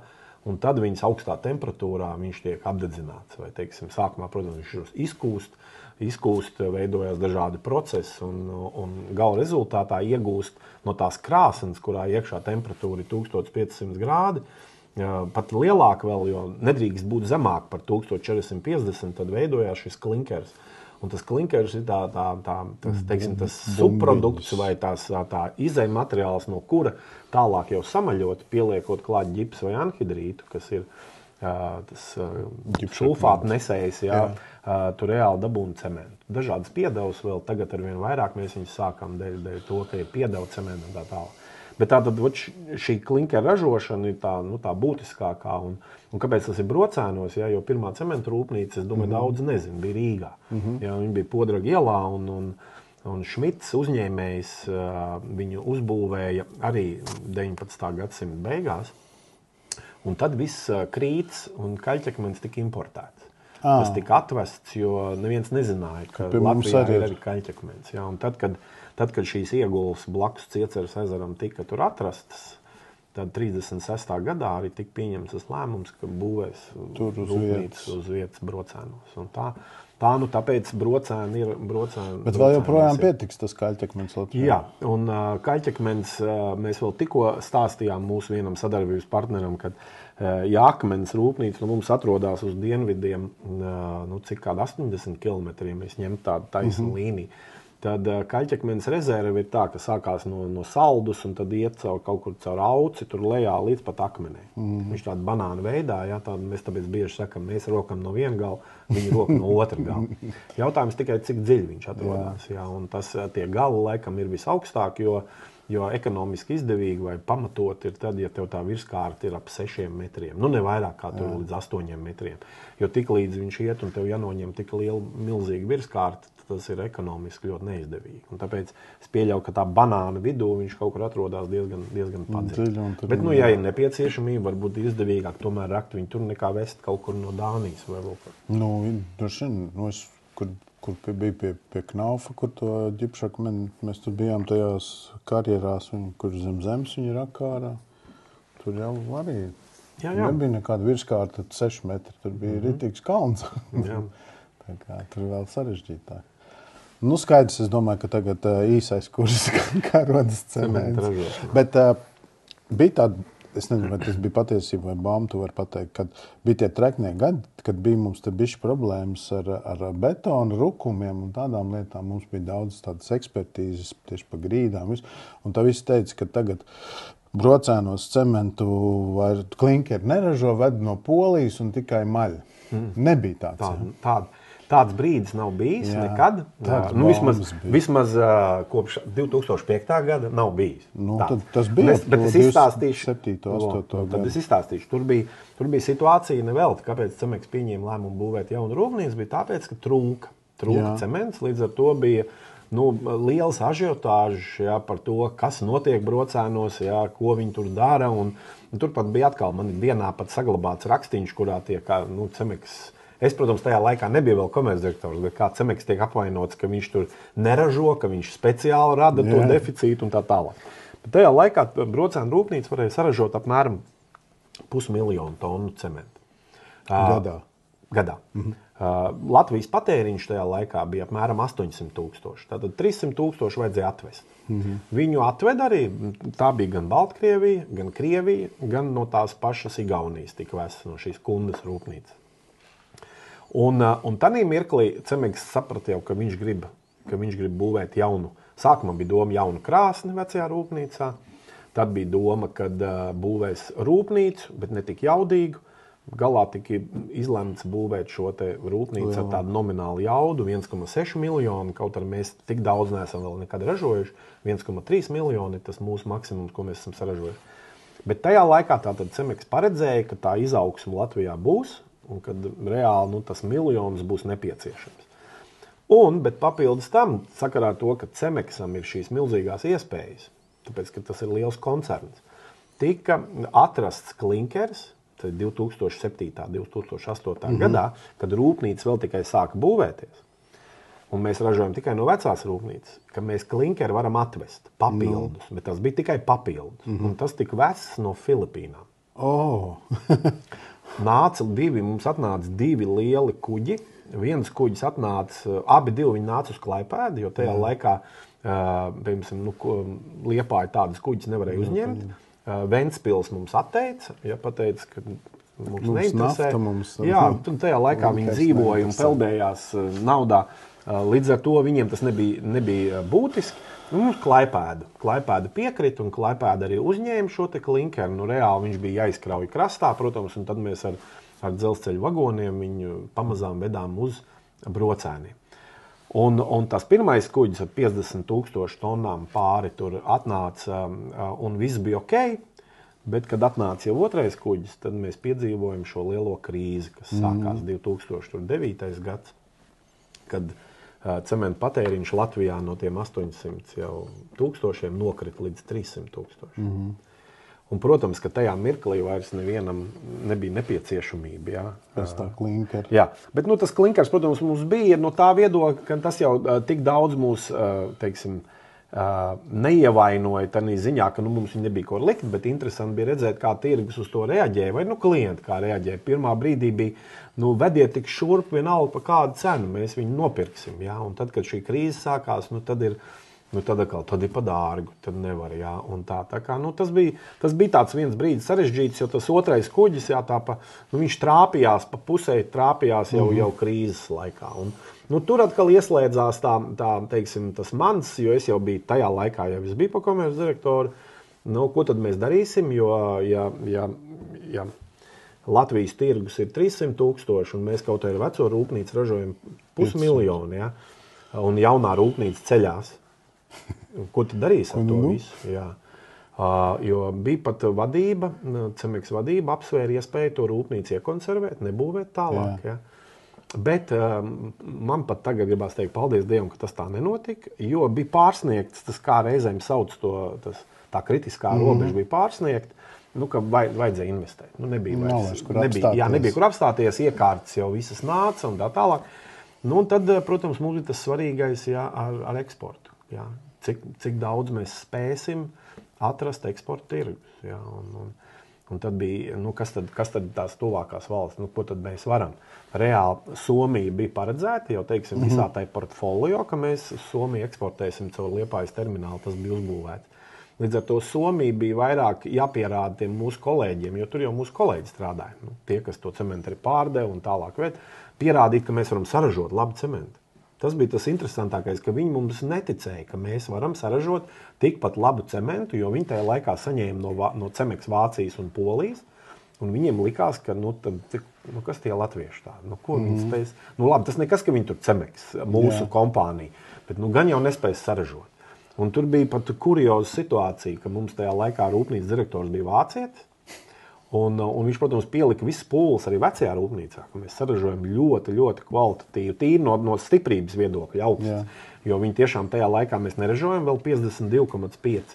un tad viņas augstā temperatūrā viņš tiek apdedzināts. Vai, teiksim, sākumā, protams, viņš izkūst, veidojas dažādi procesi, un gala rezultātā iegūst no tās krāsnes, kurā iekšā temperatūra ir 1500 grādi, pat lielāk vēl, jo nedrīkst būt zemāk par 1450, tad veidojās šis klinkers. Un tas klinkers ir tas subprodukts vai tā izejuma materiāls, no kura tālāk jau samaļot, pieliekot klāt ģipsu vai anhidrītu, kas ir tas sulfātu nesējs, tur reāli dabūna cementu. Dažādas piedevas vēl tagad arvien vairāk mēs viņus sākam dēļ to, ka ir piedeva cementu un tā tālāk. Bet tātad šī klinkera ražošana ir tā būtiskākā. Un kāpēc tas ir Brocēnos? Jo pirmā cementa rūpnīca, es domāju, daudz nezinu, bija Rīgā. Viņa bija Podraga ielā un Šmits uzņēmējs viņu uzbūvēja arī 19. gadsimta beigās. Un tad viss krīts un kaļķakmens tika importēts. Tas tika atvests, jo neviens nezināja, ka Latvijā ir arī kaļķakmens. Un tad, kad šīs iegulas blakus Cieceres ezeram tika tur atrastas, tad 36. gadā arī tika pieņemts tas lēmums, ka būvēs rūpnīcas uz vietas Brocēnos. Un tāpēc Brocēni ir Brocēni. Bet vēl joprojām pietiks tas kaļķakmens Latvijā. Jā, un kaļķakmens mēs vēl tikko stāstījām mūsu vienam sadarbības partneram, kad akmens rūpnīca mums atrodas uz dienvidiem, cik kādi 80 kilometriem, mēs ņemtu tādu taisnu līniju. Tad kaļķakmens rezerve ir tā, ka sākās no Saldus un tad iet kaut kur caur Auci, tur lejā līdz pat akmenē. Viņš tāda banāna veidā, mēs tāpēc bieži sakam, mēs rokam no viena gala, viņi roka no otra gala. Jautājums tikai, cik dziļi viņš atrodas. Un tie gali laikam ir visaugstāk, jo ekonomiski izdevīgi vai pamatot ir tad, ja tev tā virskārta ir ap 6 metriem. Ne vairāk kā tur līdz 8 metriem. Jo tik līdz viņš iet un tev jānoņem tik liela, milzīga virskārta, tas ir ekonomiski ļoti neizdevīgi. Un tāpēc es pieļauju, ka tā banāna vidū viņš kaut kur atrodas diezgan padziļi. Bet, ja ir nepieciešamība, varbūt izdevīgāk tomēr rakt viņu tur nekā vest kaut kur no Dānijas vai vēl kaut. Kur bija pie Knaufa, kur to ģipšakmeni, mēs tur bijām tajās karjerās, kur zem zemes viņi rakārā. Tur jau arī nebija nekāda virskārta 6 metri, tur bija ritīgs kalns. Tā kā tur vēl sarežģītāk. Skaidrs, es domāju, ka tagad īsais kurs, kā rodas cements. Bet bija tāda, es nezinu, vai tas bija patiesība vai bāma, tu vari pateikt, kad bija tie treknie gadi, kad bija mums te bišķi problēmas ar betonu, rukumiem un tādām lietām. Mums bija daudz tādas ekspertīzes tieši pa grīdām. Un tā visi teica, ka tagad Brocēnos cementu vai klinkeri neražo, ved no Polijas un tikai maļ. Nebija tāds. Tāds brīdis nav bijis nekad. Vismaz kopš 2005. gada nav bijis. Tad tas bija. Bet es izstāstīšu. 7. 8. Tad es izstāstīšu. Tur bija situācija nevelti, kāpēc Cemex pieņēma lēmumu būvēt jaunu rūpnīcu, bija tāpēc, ka trūka cements. Līdz ar to bija liels ažiotāžs par to, kas notiek Brocēnos, ko viņi tur dara. Un tur pat bija atkal, man ir dienā pat saglabāts rakstīņš, kurā tiek Cemex. Es, protams, tajā laikā nebija vēl komercdirektors, bet kā Cemex tiek apvainots, ka viņš tur neražo, ka viņš speciāli rada to deficītu un tā tālāk. Bet tajā laikā Brocēnu rūpnīca varēja saražot apmēram 500 000 tonu cementu. Gadā. Latvijas patēriņš tajā laikā bija apmēram 800,000. Tātad 300,000 vajadzēja atvest. Viņu atved arī, tā bija gan Baltkrievija, gan Krievija, gan no tās pašas Igaunijas tika vestas no šīs Kundas rūpnīcas. Un tādā mirklī Cemegs saprata jau, ka viņš grib būvēt jaunu. Sākumā bija doma jaunu krāsni vecajā rūpnīcā. Tad bija doma, kad būvēs rūpnīcu, bet ne tik jaudīgu. Galā tika izlemts būvēt šo te rūpnīcu ar tādu nominālu jaudu, 1,6 miljonu, kaut arī mēs tik daudz neesam vēl nekad ražojuši. 1,3 miljoni ir tas mūsu maksimums, ko mēs esam saražojuši. Bet tajā laikā tātad Cemegs paredzēja, ka tā izaugsme Latvijā būs un kad reāli tas miljons būs nepieciešams. Bet papildus tam, sakarā ar to, ka Cemegsam ir šīs milzīgās iespējas, tāpēc, ka tas ir liels koncerns, tika atrasts klinkers, 2007. 2008. gadā, kad rūpnīca vēl tikai sāka būvēties, un mēs ražojam tikai no vecās rūpnīcas, ka mēs klinkeri varam atvest papildus, bet tas bija tikai papildus. Un tas tika vests no Filipīnām. Mums atnāca 2 lieli kuģi. Viens kuģis atnāca, abi viņi nāca uz Klaipēdu, jo tajā laikā, piemēram, Liepāja tādas kuģis nevarēja uzņemt. Ventspils mums atteica, pateica, ka mums neinteresē. Tajā laikā viņi dzīvoja un peldējās naudā. Līdz ar to viņiem tas nebija būtiski. Mums Klaipēda piekrita un Klaipēda arī uzņēma šo te klinkeru. Reāli viņš bija jāizkrauj krastā, protams, un tad mēs ar dzelzceļu vagoniem viņu pamazām vedām uz Brocēniem. Un tas pirmais kuģis ar 50,000 tonnām pāri tur atnāca, un viss bija ok, bet, kad atnāca jau otrais kuģis, tad mēs piedzīvojam šo lielo krīzi, kas sākās 2009. Gads, kad cementa patēriņš Latvijā no tiem 800,000 nokrita līdz 300,000. Un, protams, ka tajā mirklī vairs nevienam nebija nepieciešamība. Jā. Tas tā klinkers. Jā, bet tas klinkers, protams, mums bija no tā viedokļa, ka tas jau tik daudz mūs, teiksim, neievainoja tādā ziņā, ka mums viņi nebija ko likt, bet interesanti bija redzēt, kā tirgus uz to reaģēja, vai klienti kā reaģēja. Pirmā brīdī bija, vediet tik šurp vienalga pa kādu cenu, mēs viņu nopirksim. Jā. Un tad, kad šī krīze sākās, tad ir pa dārgu, tad nevar, jā, un tā kā, tas bija tāds viens brīdis sarežģīts, jo tas otrais kuģis, jā, viņš trāpījās, pa pusē trāpījās jau krīzes laikā, un tur atkal ieslēdzās teiksim, tas mans, jo es jau biju tajā laikā, ja es biju pa komerces direktoru, ko tad mēs darīsim, jo, ja Latvijas tirgus ir 300,000, un mēs kaut ar veco rūpnīcu ražojam 500,000, jā, un jaunā rūpnīca ceļās. Ko tu darīsi ar to visu? Jā. Jo bija pat vadība, Cemegs vadība apsvēra iespēju to rūpnīcu iekonservēt, nebūvēt tālāk. Jā. Bet man pat tagad gribās teikt paldies Dievam, ka tas tā nenotika, jo bija pārsniegts, tas kā reizēm sauc to, tā kritiskā robeža bija pārsniegta, ka vajadzēja investēt. Nebija kur apstāties, iekārtas jau visas nāca un tā tālāk. Un tad, protams, mums ir tas svarīgais ar eksportu. Jā, cik daudz mēs spēsim atrast eksporta tirgus. Jā, un tad bija, kas tad tās tuvākās valsts, ko tad mēs varam? Reāli Somija bija paredzēta, jau teiksim, visā tai portfolio, ka mēs Somiju eksportēsim caur Liepājas terminālu, tas bija uzbūvēts. Līdz ar to Somija bija vairāk jāpierāda tiem mūsu kolēģiem, jo tur jau mūsu kolēģi strādāja. Tie, kas to cementu arī pārdeva un tālāk pierādīt, ka mēs varam saražot labu cementu. Tas bija tas interesantākais, ka viņi mums neticēja, ka mēs varam saražot tikpat labu cementu, jo viņi tajā laikā saņēma no Cemegs Vācijas un Polijas, un viņiem likās, ka kas tie latvieši tādi? Ko viņi spēs? Labi, tas nekas, ka viņi tur Cemegs, mūsu kompānija, bet gan jau nespēs saražot. Un tur bija pat kurioza situācija, ka mums tajā laikā rūpnīcas direktors bija vācietis, un viņš, protams, pielika visas pūles arī vecajā rūpnīcā, ka mēs saražojam ļoti, ļoti kvalitatīvu, tīri no stiprības viedokļa augsts. Jo viņi tiešām tajā laikā mēs neražojam vēl 52,5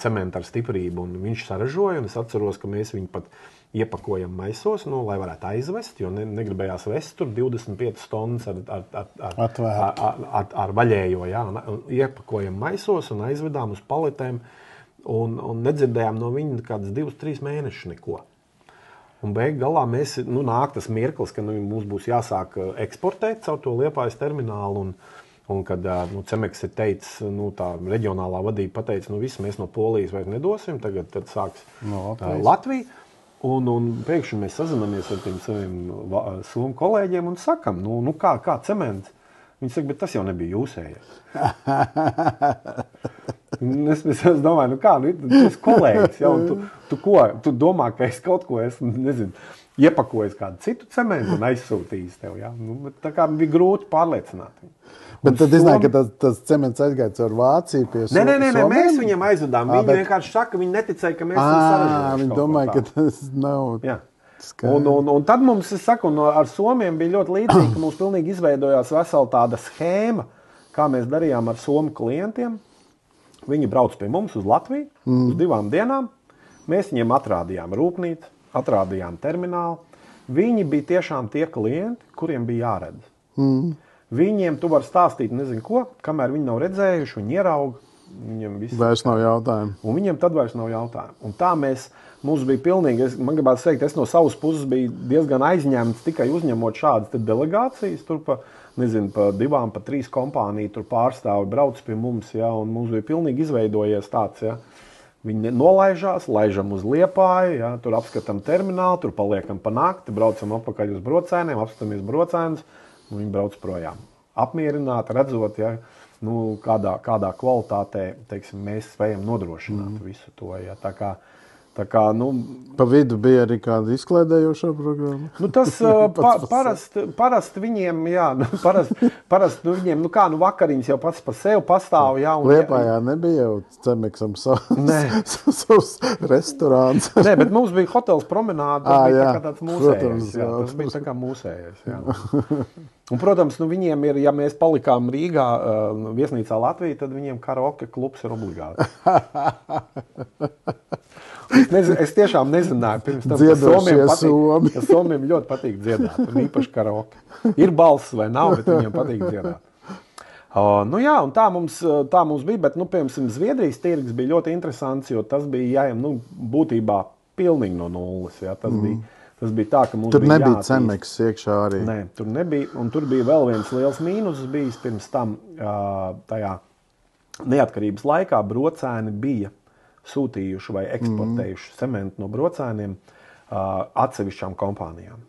cementu ar stiprību, un viņš saražoja, un es atceros, ka mēs viņu pat iepakojam maisos, lai varētu aizvest, jo negribējās vest tur 25 tonnas ar vaļējo, jā, iepakojam maisos un aizvedām uz paletēm. Un nedzirdējām no viņa kādas 2-3 mēnešus neko. Un beig galā nāk tas mirklis, ka mums būs jāsāk eksportēt caur to Liepājas terminālu. Un kad Cemeks ir teicis, tā reģionālā vadība pateica, viss mēs no Polijas vairs nedosim, tad sāks Latvija. Un pēkšņi mēs sazināmies ar tiem saviem somu kolēģiem un sakam, kā Cements? Viņi saka, bet tas jau nebija jūsējais. Es domāju, tu esi kolēģis, jau, tu domā, ka es kaut ko esmu, iepakojis kādu citu cementu un aizsūtījis tev, ja? Tā kā bija grūti pārliecināt. Bet tad iznāk, ka tas cements aizgāja caur Vāciju pie Nē, mēs viņiem aizvedām. Viņi vienkārši saka, viņi neticēja, ka mēs esam saražojuši. Viņi domāja, ka tas nav... Jā. Un tad mums, ar Somiem bija ļoti līdzīgi, ka mums pilnīgi izveidojās vesela tāda schēma, kā mēs darījām ar Somu klientiem. Viņi brauc pie mums uz Latviju uz 2 dienām. Mēs viņiem atrādījām rūpnīcu, atrādījām terminālu. Viņi bija tiešām tie klienti, kuriem bija jāredz. Viņiem tu var stāstīt nezinu ko, kamēr viņi nav redzējuši, viņi ierauga. Vairs nav jautājumu. Un viņiem tad vairs nav jautājumu. Un tā mums bija pilnīgi, man gribētu teikt, es no savas puses biju diezgan aizņemts tikai uzņemot šādas delegācijas. Tur pa 2, pa 3 kompāniju tur pārstāvi brauc pie mums, ja, un mums bija pilnīgi izveidojies tāds, ja. Viņi nolaižās, laižam uz Liepāju, ja, tur apskatām terminālu, tur paliekam pa nakti, braucam atpakaļ uz brocēniem, apskatāmies brocēnus, un viņi brauc projām. Apmierināti, redzot, ja, kādā kvalitātē, teiksim, mēs spējam nodrošināt visu to, ja, tā kā, Pa vidu bija arī kāda izklaidējošā programma? Tas parasti viņiem, jā, parasti viņiem, vakariņas jau pats par sevi pastāv, jā. Liepājā nebija jau Cemeksam savs restorāns. Nē, bet mums bija hotels Promenāde, tas bija tā kā tāds mūsējais, jā, tas bija tā kā mūsējais, jā. Un, protams, viņiem ir, ja mēs palikām Rīgā viesnīcā Latvijā, tad viņiem karaoke klubs ir obligāti. Es tiešām nezināju, pirms tam, ka Somiem ļoti patīk dziedāt, un īpaši karaoke. Ir balss vai nav, bet viņiem patīk dziedāt. Un tā mums bija, bet, piemēram, Zviedrijas tirgus bija ļoti interesants, jo tas bija jāiem, būtībā pilnīgi no nulles, jā, tas bija tā, ka mums tur bija nebija Cemeks iekšā arī. Nē, tur nebija, un tur bija vēl viens liels mīnus bijis pirms tam, tajā neatkarības laikā brocēni bija sūtījuši vai eksportējuši cementu no brocēniem atsevišķām kompānijām.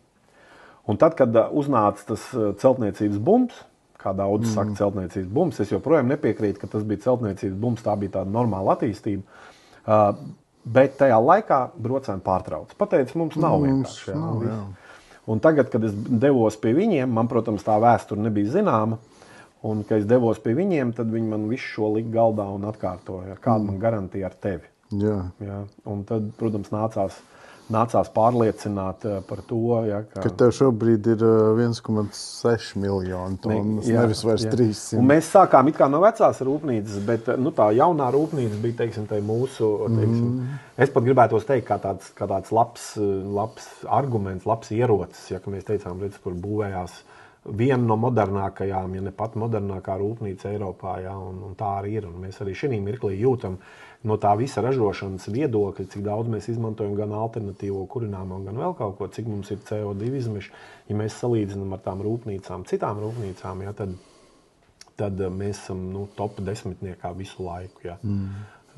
Un tad, kad uznāca tas celtniecības bums, kā daudz saka celtniecības bums, es joprojām nepiekrītu, ka tas bija celtniecības bums, tā bija tāda normāla attīstība, bet tajā laikā brocēni pārtrauc. Pateica, mums nav vienkārši. Jā. Un tagad, kad es devos pie viņiem, man, protams, tā vēsture nebija zināma, un, kad es devos pie viņiem, tad viņi man visu šo lika galdā un atkārtoja, kāda man garantija ar tevi. Jā. Jā. Un tad, protams, nācās pārliecināt par to, ja, ka tev šobrīd ir 1,6 miljoni tonnas, nevis vairs 300. Un mēs sākām it kā no vecās rūpnīcas, bet tā jaunā rūpnīca bija, teiksim, mūsu, es pat gribētos teikt, kā tāds labs arguments, labs ierocis, ja, ka mēs teicām, redz, kur būvējās viena no modernākajām, ja ne pat modernākā rūpnīca Eiropā, ja, un tā arī ir. Un mēs arī šī mirklī jūtam no tā visa ražošanas viedokļa, cik daudz mēs izmantojam gan alternatīvo kurināmo, gan vēl kaut ko, cik mums ir CO2 izmeši. Ja mēs salīdzinām ar tām rūpnīcām, citām rūpnīcām, ja, tad mēs esam top 10 visu laiku. Ja.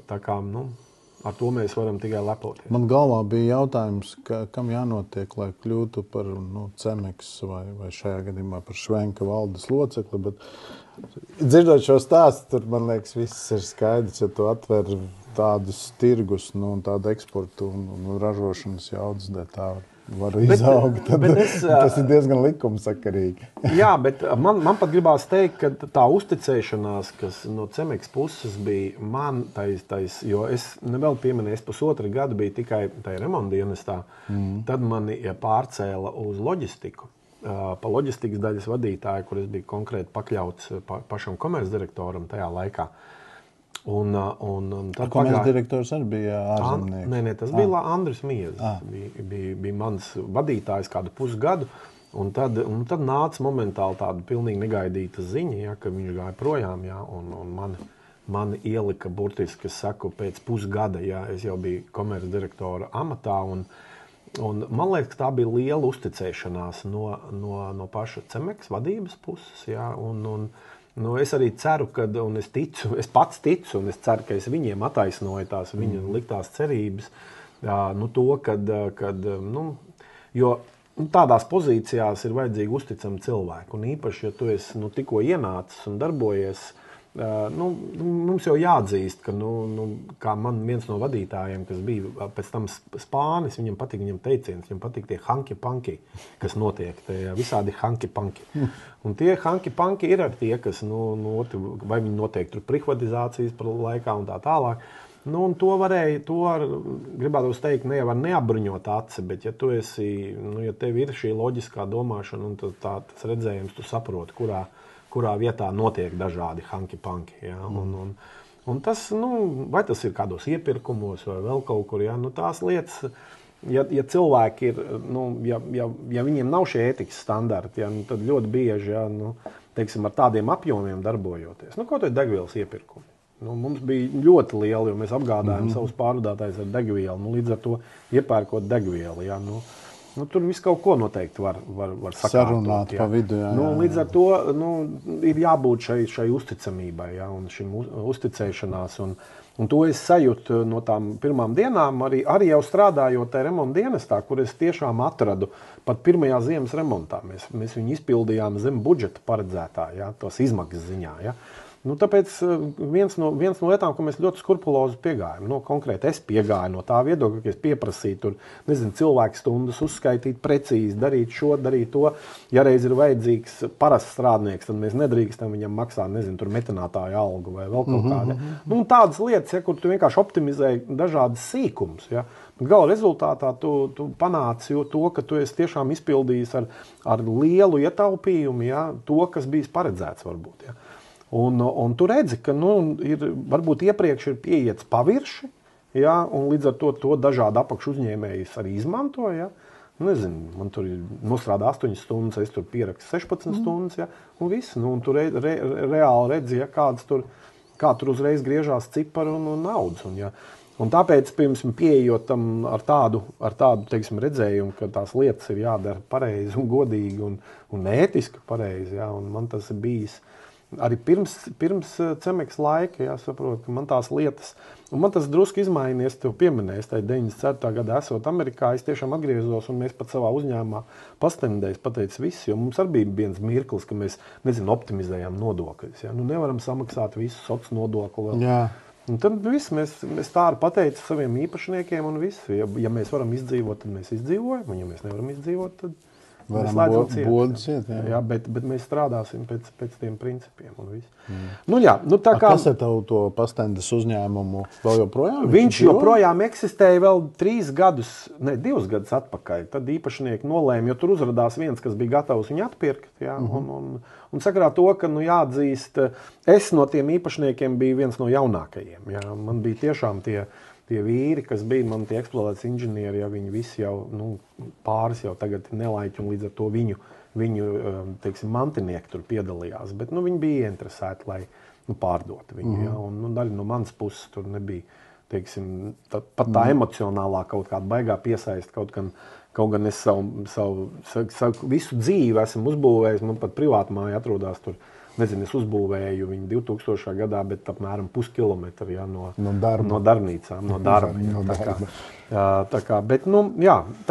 Tā kā, ar to mēs varam tikai lepoties. Man galvā bija jautājums, kam jānotiek, lai kļūtu par Cemeks vai šajā gadījumā par Švenka valdes locekli, bet dzirdot šo stāstu, tur, man liekas, viss ir skaidrs, ja tu atver tādus tirgus, tādu eksportu un ražošanas jaudas, tā var izaugt, tad tas ir diezgan likumsakarīgi. Jā, bet man pat gribās teikt, ka tā uzticēšanās, kas no Cemeks puses bija man jo es nevēl pieminēju, es 1,5 gadu biju tikai tajā remontdienestā, tad mani pārcēla uz loģistiku. Pa loģistikas daļas vadītāju, kur es biju konkrēti pakļauts pašam komercdirektoram tajā laikā. Un tad komercdirektors arī bija ārzemnieks? Nē, tas bija Andris Miezis. Bija mans vadītājs kādu pusgadu. Un tad nāca momentāli tāda pilnīgi negaidīta ziņa, ja, ka viņš gāja projām. Ja, un mani ielika burtiski, es saku, pēc pusgada, ja, es jau biju komercdirektora amatā. Un man liekas, ka tā bija liela uzticēšanās no paša Cemeks vadības puses. Ja? Es arī ceru, es pats ticu, un es ceru, ka es viņiem attaisnoju tās viņa liktās cerības. Jo tādās pozīcijās ir vajadzīgi uzticami cilvēki. Un īpaši, ja tu esi tikko ienācis un darbojies, mums jau jāatzīst, ka kā man viens no vadītājiem, kas bija pēc tam spānis, viņam patīk viņam teiciens, viņam patīk tie hanki-panki, kas notiek, tie visādi hanki-panki. Un tie hanki-panki ir ar tie, kas, vai viņi notiek tur privatizācijas par laikā un tā tālāk. Un to gribētu teikt, nevar neapbruņot aci, bet ja tu esi, ja tev ir šī loģiskā domāšana un tas redzējums, tu saproti, kurā vietā notiek dažādi hanki-panki. Ja? Un tas, vai tas ir kādos iepirkumos vai vēl kaut kur, ja? Tās lietas, ja cilvēki ir, ja viņiem nav šie ētikas standarti, ja? Tad ļoti bieži, ja? Teiksim, ar tādiem apjomiem darbojoties, ko to ir degvielas iepirkumi. Mums bija ļoti liela, jo mēs apgādājām savus pārvadātājus ar degvielu. Līdz ar to iepērkot degvielu. Ja? Tur viss kaut ko noteikti var sarunāt pa vidu. Jā. Līdz ar to ir jābūt šai uzticamībai, ja? Un šim uzticēšanās. Un to es sajūtu no tām pirmām dienām, arī jau strādājot tajā remonta dienestā, kur es tiešām atradu pat pirmajā ziemas remontā. Mēs viņu izpildījām zem budžeta paredzētā, ja? Tos izmaksas ziņā. Ja? Tāpēc viens no lietām, ko mēs ļoti skrupulozi piegājām, konkrēti es piegāju no tā viedokļa, ka es pieprasīju tur, cilvēku stundas uzskaitīt precīzi, darīt šo, darīt to. Ja reiz ir vajadzīgs parasts strādnieks, tad mēs nedrīkstam viņam maksāt, tur metinātāju algu vai vēl kaut kādu. Tādas lietas, ja, kur tu vienkārši optimizē dažādas sīkumus, ja. Gala rezultātā tu panāci to, ka tu esi tiešām izpildījis ar lielu ietaupījumu, ja, to, kas bijis paredzēts varbūt, ja. Un tu redzi, ka varbūt iepriekš ir pieiets pavirši, ja, un līdz ar to dažādi apakšu uzņēmējus arī izmanto. Ja. Man tur ir nostrādā 8 stundas, es tur pierakstu 16 stundas, ja, un viss. Un tu reāli redzi, ja, kā tur uzreiz griežās cipari un naudas. Un tāpēc, piemēram, pieejot tam ar tādu redzējumu, ka tās lietas ir jādara pareizi un godīgi un ētiski pareizi, ja, un man tas ir bijis. Arī pirms Cemeks laika, jāsaprot, ka man tās lietas, un man tas drusku izmainījies, tev pieminēs, tā 94. gadā esot Amerikā, es tiešām atgriezos, un mēs pat savā uzņēmumā pastendēs pateicu visu, jo mums arī bija viens mirklis, ka mēs, optimizējām nodokļus, ja, nevaram samaksāt visu soc nodokli vēl. Jā. Un tad viss, mēs tā arī pateicu saviem īpašniekiem un visu, ja mēs varam izdzīvot, tad mēs izdzīvojam, un ja mēs nevaram izdzīvot, tad varam bodus iet, jā, bet mēs strādāsim pēc tiem principiem un viss. Kas ar tavu to pastendes uzņēmumu vēl joprojām? Viņš joprojām eksistēja vēl 2 gadus atpakaļ. Tad īpašnieki nolēma, jo tur uzradās viens, kas bija gatavs viņu atpirkt. Jā, un sakarā to, ka jāatzīst, es no tiem īpašniekiem biju viens no jaunākajiem. Jā. Man bija tiešām tie vīri, kas bija man tie eksploatācijas inženieri, ja viņi visi jau, pāris jau tagad nelaiķi, un līdz ar to viņu mantinieki tur piedalījās. Bet, viņi bija ieinteresēti, lai, pārdotu viņu, ja, un daļa no manas puses tur nebija, pat tā emocionālā kaut kāda baigā piesaist kaut gan es savu visu dzīvi esmu uzbūvējis, man pat privāta māja atrodas tur. Es uzbūvēju viņu 2000. gadā, bet apmēram puskilometru, ja, no darbnīcām, no darba. Tā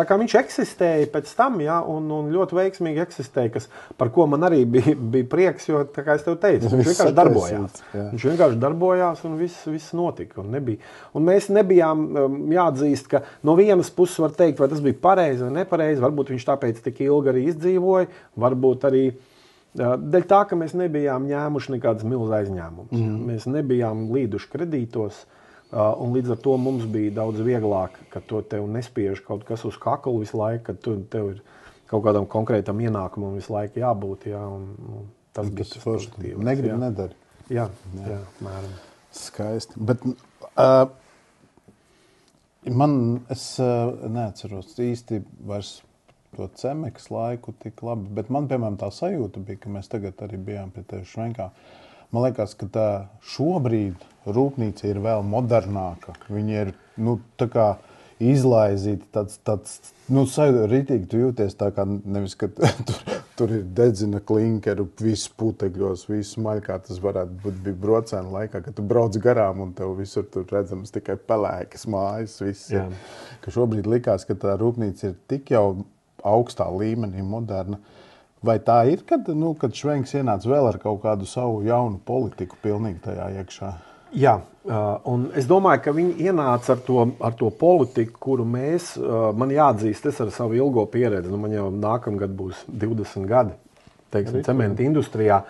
kā viņš eksistēja pēc tam, ja, un ļoti veiksmīgi eksistēja, par ko man arī bija prieks, jo, tā kā es tev teicu, viņš vienkārši darbojās. Viņš vienkārši darbojās un viss notika. Un mēs nebijām jāatzīst, ka no vienas puses var teikt, vai tas bija pareizi vai nepareizi, varbūt viņš tāpēc tik ilgi arī izdzīvoja, varbūt arī dēļ tā, ka mēs nebijām ņēmuši nekādas milzu aizņēmumus. Mēs nebijām līduši kredītos, un līdz ar to mums bija daudz vieglāk, ka to tev nespiež kaut kas uz kaklu visu laiku, ka tev ir kaut kādam konkrētam ienākumam visu laiku jābūt. Jā, un tas bija tas pozitīvs. Negribu nedari. Jā, mēram. Skaisti. Bet es neatceros īsti vairs to Cemeks laiku tik labi, bet man, piemēram, tā sajūta bija, ka mēs tagad arī bijām pie tevis Švenkā. Man liekas, ka šobrīd rūpnīca ir vēl modernāka. Viņa ir, tā kā izlaizīti, tāds ritīgi tu jūties tā kā nevis, ka tur ir dedzina klinkeru, viss putekļos, viss maļkā, tas varētu būt bija brocēna laikā, kad tu brauc garām un tev visur tur redzams tikai pelēkas mājas, viss. Ka šobrīd likās, ka tā rūpnīca ir tik jau augstā līmenī, moderna. Vai tā ir, kad Švenks ienāca vēl ar kaut kādu savu jaunu politiku pilnīgi tajā iekšā? Jā, un es domāju, ka viņi ienāca ar to politiku, kuru man jāatzīst, es ar savu ilgo pieredzi, man jau nākamgad būs 20 gadi, teiksim, cementa industrijā.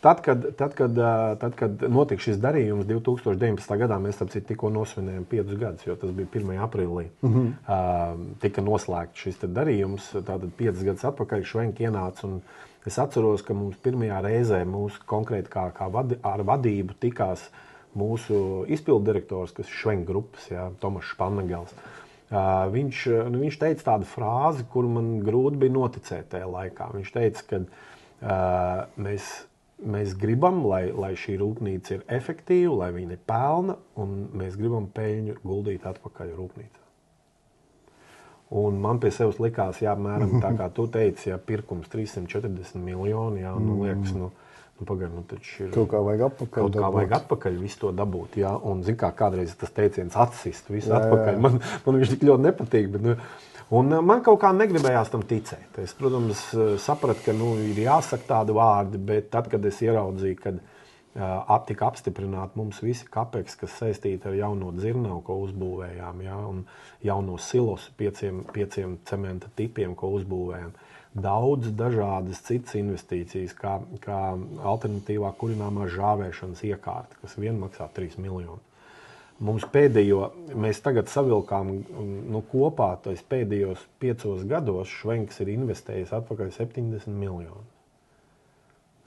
Tad, kad notika šis darījums 2019. gadā, mēs tikko nosvinējām 5 gadus, jo tas bija 1. aprīlī. Tika noslēgts šis darījums, tātad 5 gadus atpakaļ Švenki ienāca un es atceros, ka mums pirmajā reizē konkrēti kā ar vadību tikās mūsu izpildu direktors, kas ir Švenk grupas, Tomašs Pannagels. Viņš teica tādu frāzi, kuru man grūti bija noticēt tajā laikā. Viņš teica, ka mēs gribam, lai šī rūpnīca ir efektīva, lai viņa ir pelna, un mēs gribam peļņu guldīt atpakaļ rūpnīcā. Un man pie sevis likās, apmēram tā kā tu teici, pirkums 340 miljoni, liekas, taču ir... Kaut kā vajag atpakaļ. Kaut kā vajag atpakaļ visu to dabūt, Un, zin kā, kādreiz tas teiciens atsist visu atpakaļ. Man viņš tik ļoti nepatīk, bet... Un man kaut kā negribējās tam ticēt. Es, protams, sapratu, ka ir jāsaka tādi vārdi, bet tad, kad es ieraudzīju, kad tika apstiprināt mums visi kapeks, kas saistīti ar jauno dzirnavu, ko uzbūvējām, un jauno silosu 5 cementa tipiem, ko uzbūvējām. Daudz dažādas citas investīcijas, kā alternatīvā kurināmā žāvēšanas iekārta, kas vien maksā 3 miljoni. Mums mēs tagad savilkām kopā, pēdējos 5 gados Švenks ir investējis atpakaļ 70 miljoni.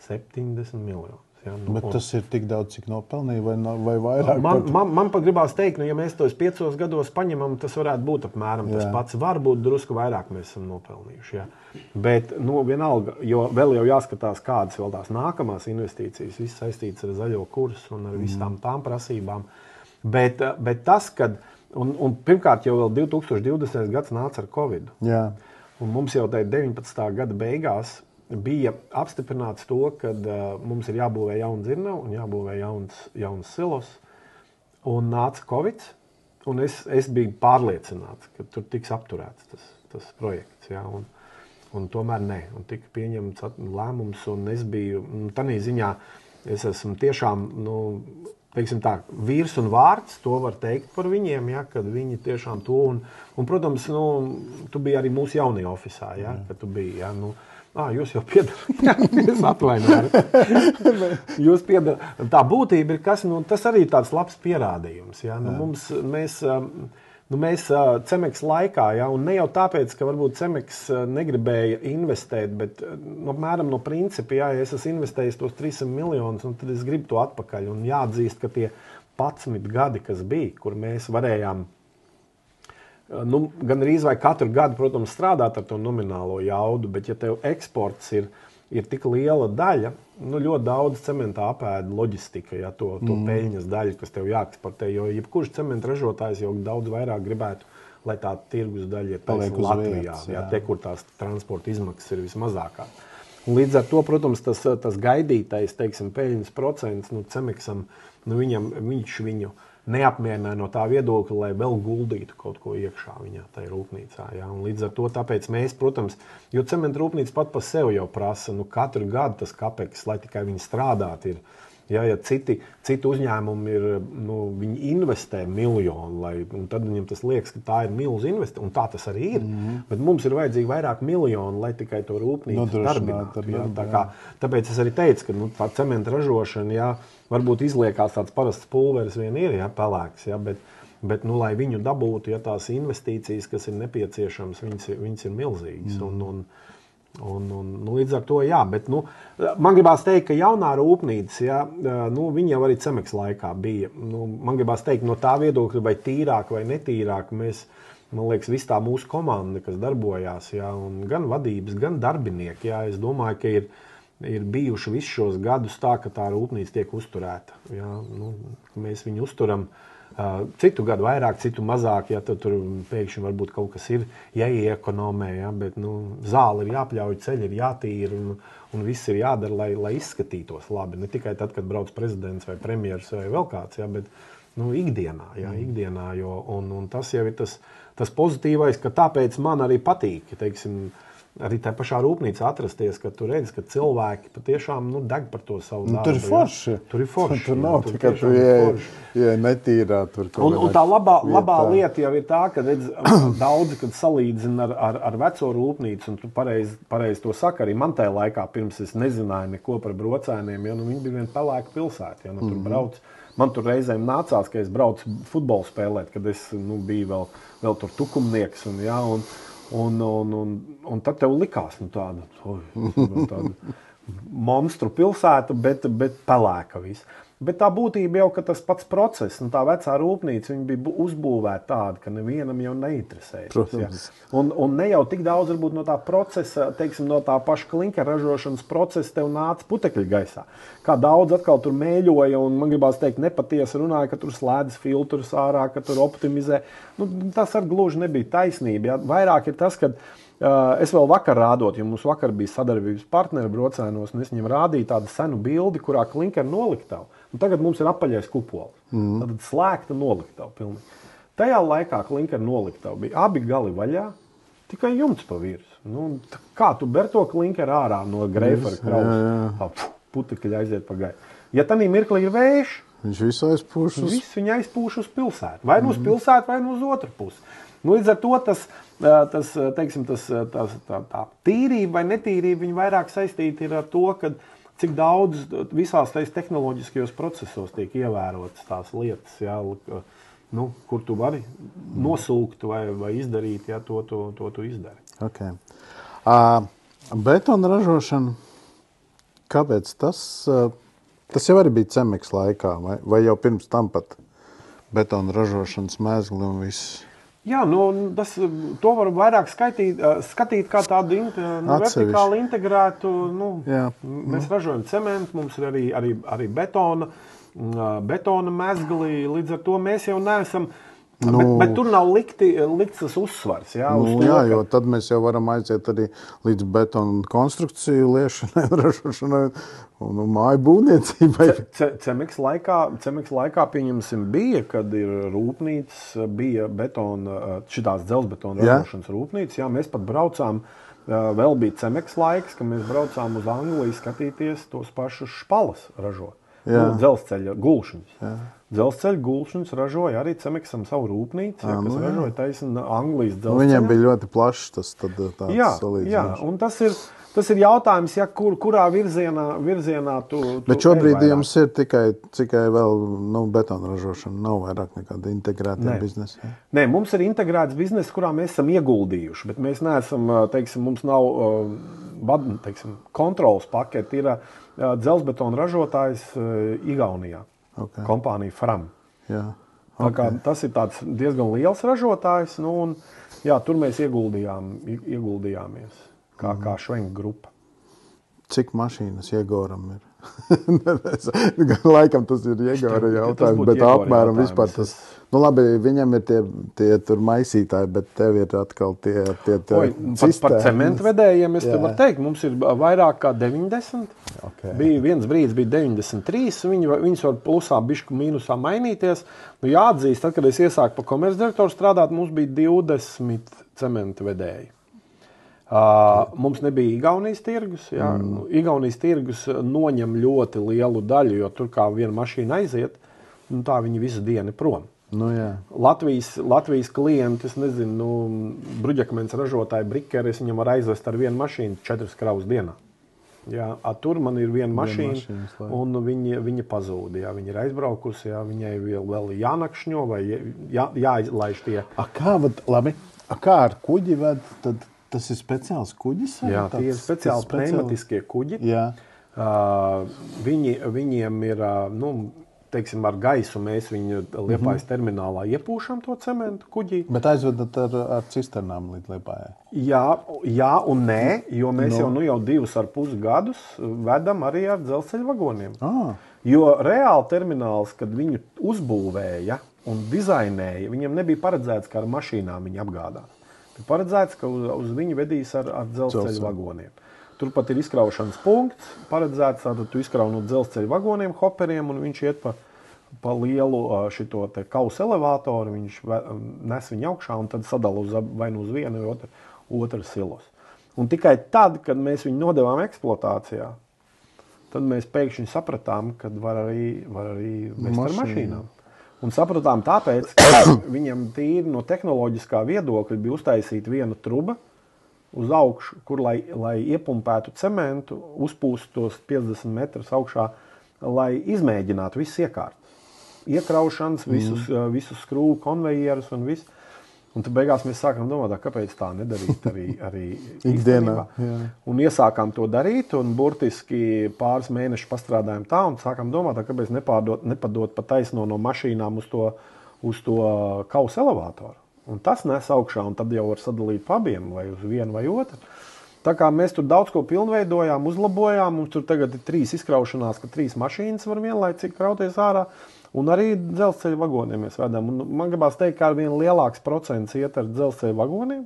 70 miljoni. Bet tas ir tik daudz, cik nopelnīja, vai vairāk? Man pat gribās teikt, ja mēs tos 5 gados paņemam, tas varētu būt apmēram tas pats. Varbūt drusku vairāk mēs esam nopelnījuši. Bet vienalga, jo vēl jau jāskatās, kādas vēl tās nākamās investīcijas, viss saistīts ar zaļo kursu un ar visām tām prasībām. Bet tas, kad, un pirmkārt jau vēl 2020. gads nāca ar Covid. Un mums jau 19. gada beigās bija apstiprināts to, ka mums ir jābūvē jauna dzirnava un jābūvē jauns silos. Un nāca Covid, un es biju pārliecināts, ka tur tiks apturēts tas projekts. Un tomēr ne. Un tika pieņemts lēmums, un es biju, tādā ziņā, es esmu tiešām, teiksim tā, vīrs un vārds, to var teikt par viņiem, kad viņi tiešām to, un protams, tu biji arī mūsu jaunajā ofisā, kad tu biji, jūs jau piedarāt, atvainojāt. Jūs piedarāt. Tā būtība ir kas, tas arī tāds labs pierādījums. Mēs Cemeks laikā, un ne jau tāpēc, ka varbūt Cemeks negribēja investēt, bet apmēram no principa, ja es esmu investējis tos 300 miljonus, un tad es gribu to atpakaļ. Un jāatzīst, ka tie 11 gadi, kas bija, kur mēs varējām gan arī vai katru gadu, protams, strādāt ar to nominālo jaudu, bet ja tev eksports ir tik liela daļa, ļoti daudz cementā apēda loģistika, to peļņas daļu, kas tev jāeksportē, jo jebkurš cementa ražotājs jau daudz vairāk gribētu, lai tā tirgus daļa ir Latvijā, te, kur tās transporta izmaksas ir vismazākā. Un līdz ar to, protams, tas gaidītais, teiksim, peļņas procents, Cemeksam, viņš viņu neapmierināja no tā viedokļa, lai vēl guldītu kaut ko iekšā viņā, tajā rūpnīcā. Un līdz ar to tāpēc mēs, protams, jo cementa rūpnīca pat pa sevi jau prasa, katru gadu tas kapeks, lai tikai viņi strādāt ir. Ja citi uzņēmumi ir, viņi investē miljonu, un tad viņam tas liekas, ka tā ir milzu investīcija, un tā tas arī ir. Bet mums ir vajadzīgi vairāk miljonu, lai tikai to rūpnīcu darbinātu. Tāpēc es arī teicu, ka tā cementa ražošana, varbūt izliekās tāds parasts pulveris vien ir, pelēks, bet lai viņu dabūtu, tās investīcijas, kas ir nepieciešamas, viņas ir milzīgas. Un līdz ar to, bet man gribās teikt, ka jaunā rūpnīca, viņa jau arī Cemeks laikā bija. Man gribās teikt, no tā viedokļa, vai tīrāk vai netīrāk, man liekas, viss tā mūsu komanda, kas darbojās, un gan vadības, gan darbinieki, es domāju, ka ir bijuši visus šos gadus tā, ka tā rūpnīca tiek uzturēta. Jā, mēs viņu uzturam. Citu gadu vairāk, citu mazāk, ja tur pēkšņi varbūt kaut kas ir jāiekonomē, ja, bet zāle ir jāpļauj, ceļi ir jātīra un viss ir jādara, lai izskatītos labi. Ne tikai tad, kad brauc prezidents vai premjers vai vēl kāds, ja, bet ikdienā. Ja, ikdienā un tas jau ir tas pozitīvais, ka tāpēc man arī patīk, teiksim, arī tā pašā rūpnīcā atrasties, ka tu redzi, ka cilvēki patiešām deg par to savu darbu. Tur ir forši. Tur ir forši. Tur nav tikai tu netīrā. Un tā labā lieta jau ir tā, ka redz, daudzi, kad salīdzina ar veco rūpnīcu, un tu pareizi to saka, arī man tajā laikā, pirms es nezināju neko par brocēniem, ja, viņi bija vien pelēka pilsēta. Ja, tur brauc. Man tur reizēm nācās, ka es braucu futbolu spēlēt, kad es biju vēl tur tukumnieks. Un tad tev likās tāda monstru pilsēta, bet pelēka viss. Bet tā būtība jau, ka tas pats process, tā vecā rūpnīca, viņa bija uzbūvēta tāda, ka nevienam jau neinteresējas. Ja. Un ne jau tik daudz varbūt no tā procesa, teiksim, no tā paša klinkera ražošanas procesa tev nāca putekļi gaisā. Kā daudz atkal tur mēļoja, un man gribās teikt, nepatiesi runāja, ka tur slēdz filtrus ārā, ka tur optimizē. Tas ar gluži nebija taisnība. Ja. Vairāk ir tas, ka es vēl vakar rādot, jo mums vakar bija sadarbības partneri brocēnos, un es viņiem rādīju tādu senu bildi, kurā klinkera noliktava. Un tagad mums ir apaļais kupols. Tad slēgta noliktava pilnīgi. Tajā laikā klinkera noliktava bija abi gali vaļā, tikai jumts pa virsmu. Kā tu ber to klinkeru ārā no greifera kraus? Putekļi aiziet pa gaisu. Ja tanī mirklī ir vējš, viņš visu aizpūš viņu aizpūš uz pilsētu. Vai uz pilsētu, vai uz otru pusi. Līdz ar to tā tīrība vai netīrība viņa vairāk saistīta ir ar to, ka cik daudz visās tais tehnoloģiskajos procesos tiek ievērotas tās lietas, ja, kur tu vari nosūkt vai izdarīt, ja to tu izdari. Okay. Betona ražošana, kāpēc tas jau arī bija Cemex laikā, vai jau pirms tam pat betona ražošanas mēzgli un viss? Jā, to var vairāk skatīt kā tādu vertikāli integrētu. Mēs ražojam cementu, mums ir arī betona mezgli, līdz ar to mēs jau neesam. Bet tur nav likts tas uzsvars. Jā, jo tad mēs jau varam aiziet arī līdz betona konstrukciju liešanai, ražošanai un māju būvniecībai. Cemex laikā pieņemsim bija, kad ir rūpnīca, bija betona, šitās dzelzbetona ražošanas rūpnīca. Jā, mēs pat braucām, vēl bija Cemex laiks, ka mēs braucām uz Angliju skatīties tos pašus špalas ražot. Dzelzceļa gulšņus. Dzelzceļa gulšņus ražoja arī Cemexam savu rūpnīcu, kas ražoja taisni Anglijas dzelzceļa. Viņiem bija ļoti plašs tas salīdzinājums. Jā, un tas ir jautājums, ja kurā virzienā tu Bet šobrīd jums ir tikai vēl betona ražošana, nav vairāk nekāda integrēta biznesa. Ja? Nē, mums ir integrēts bizness, kurā mēs esam ieguldījuši, bet mēs neesam, mums nav kontrols paketi, ir dzelzbetona ražotājs Igaunijā, kompānija Fram. Jā. Tas ir tāds diezgan liels ražotājs, tur mēs ieguldījāmies. Kā Švenk grupa. Cik mašīnas Iegoram ir? Laikam tas ir Iegora jautājums, bet apmēram vispār tas... labi, viņam ir tie tur maisītāji, bet tev ir atkal tie sistēmas. Par cementvedējiem es te varu teikt, mums ir vairāk kā 90. Okay. Viens brīdis bija 93, viņas var plusā, bišku mīnusā mainīties. Jāatzīst, tad, kad es iesāku pa komercdirektoru strādāt, mums bija 20 cementvedēji. Mums nebija Igaunijas tirgus. Jā. Igaunijas tirgus noņem ļoti lielu daļu, jo tur kā viena mašīna aiziet, tā viņi visu dienu prom. Latvijas klienti, es nezinu, bruģakmens ražotāji, brikeris, viņam var aizvest ar vienu mašīnu 4 kravas dienā. Jā, tur man ir viena mašīna, un viņa pazūd. Jā, viņa ir aizbraukusi, jā, viņai vēl jānakšņo vai jāizlaiž tie. Kā ar kuģi ved, tad tas ir speciāls kuģis? Jā, tie ir speciāli pneumatiskie kuģi. Jā. Viņiem ir, teiksim, ar gaisu mēs viņu Liepājas terminālā iepūšam to cementu kuģī. Bet aizvedat ar cisternām līdz Liepājai? Jā un nē, jo mēs jau 2,5 gadus vedam arī ar dzelzceļa vagoniem. Jo reāli termināls, kad viņu uzbūvēja un dizainēja, viņam nebija paredzēts, ka ar mašīnām viņu apgādāt. Bija paredzēts, ka uz viņu vedīs ar dzelzceļa vagoniem. Turpat ir izkraušanas punkts, paredzēts, tad tu izkrauj no dzelzceļa vagoniem, hoperiem, un viņš iet pa lielu šito te kausa elevātoru, viņš nes viņu augšā un tad sadala vai nu uz vienu vai otru silos. Un tikai tad, kad mēs viņu nodevām eksploatācijā, tad mēs pēkšņi sapratām, ka var arī vest ar mašīnām. Un sapratām tāpēc, ka viņam tīri no tehnoloģiskā viedokļa bija uztaisīta viena truba uz augšu, kur, lai iepumpētu cementu, uzpūst tos 50 metrus augšā, lai izmēģinātu visu iekārtu. Iekraušanas, visus skrūvu konvejerus un visu. Un tad beigās mēs sākām domāt, kāpēc tā nedarīt arī ikdienā. Un iesākām to darīt, un burtiski pāris mēnešus pastrādājām tā, un sākām domāt, kāpēc nepadot pa taisno no mašīnām uz to kausa elevātoru. Un tas nes augšā, un tad jau var sadalīt pa abiem, vai uz vienu vai otru. Tā kā mēs tur daudz ko pilnveidojām, uzlabojām, mums tur tagad ir 3 izkraušanās, ka 3 mašīnas var vienlaicīgi krauties ārā, un arī dzelzceļa vagoniem mēs vedam. Un man gribās teikt, ka ar vien lielāks procents iet ar dzelzceļa vagoniem.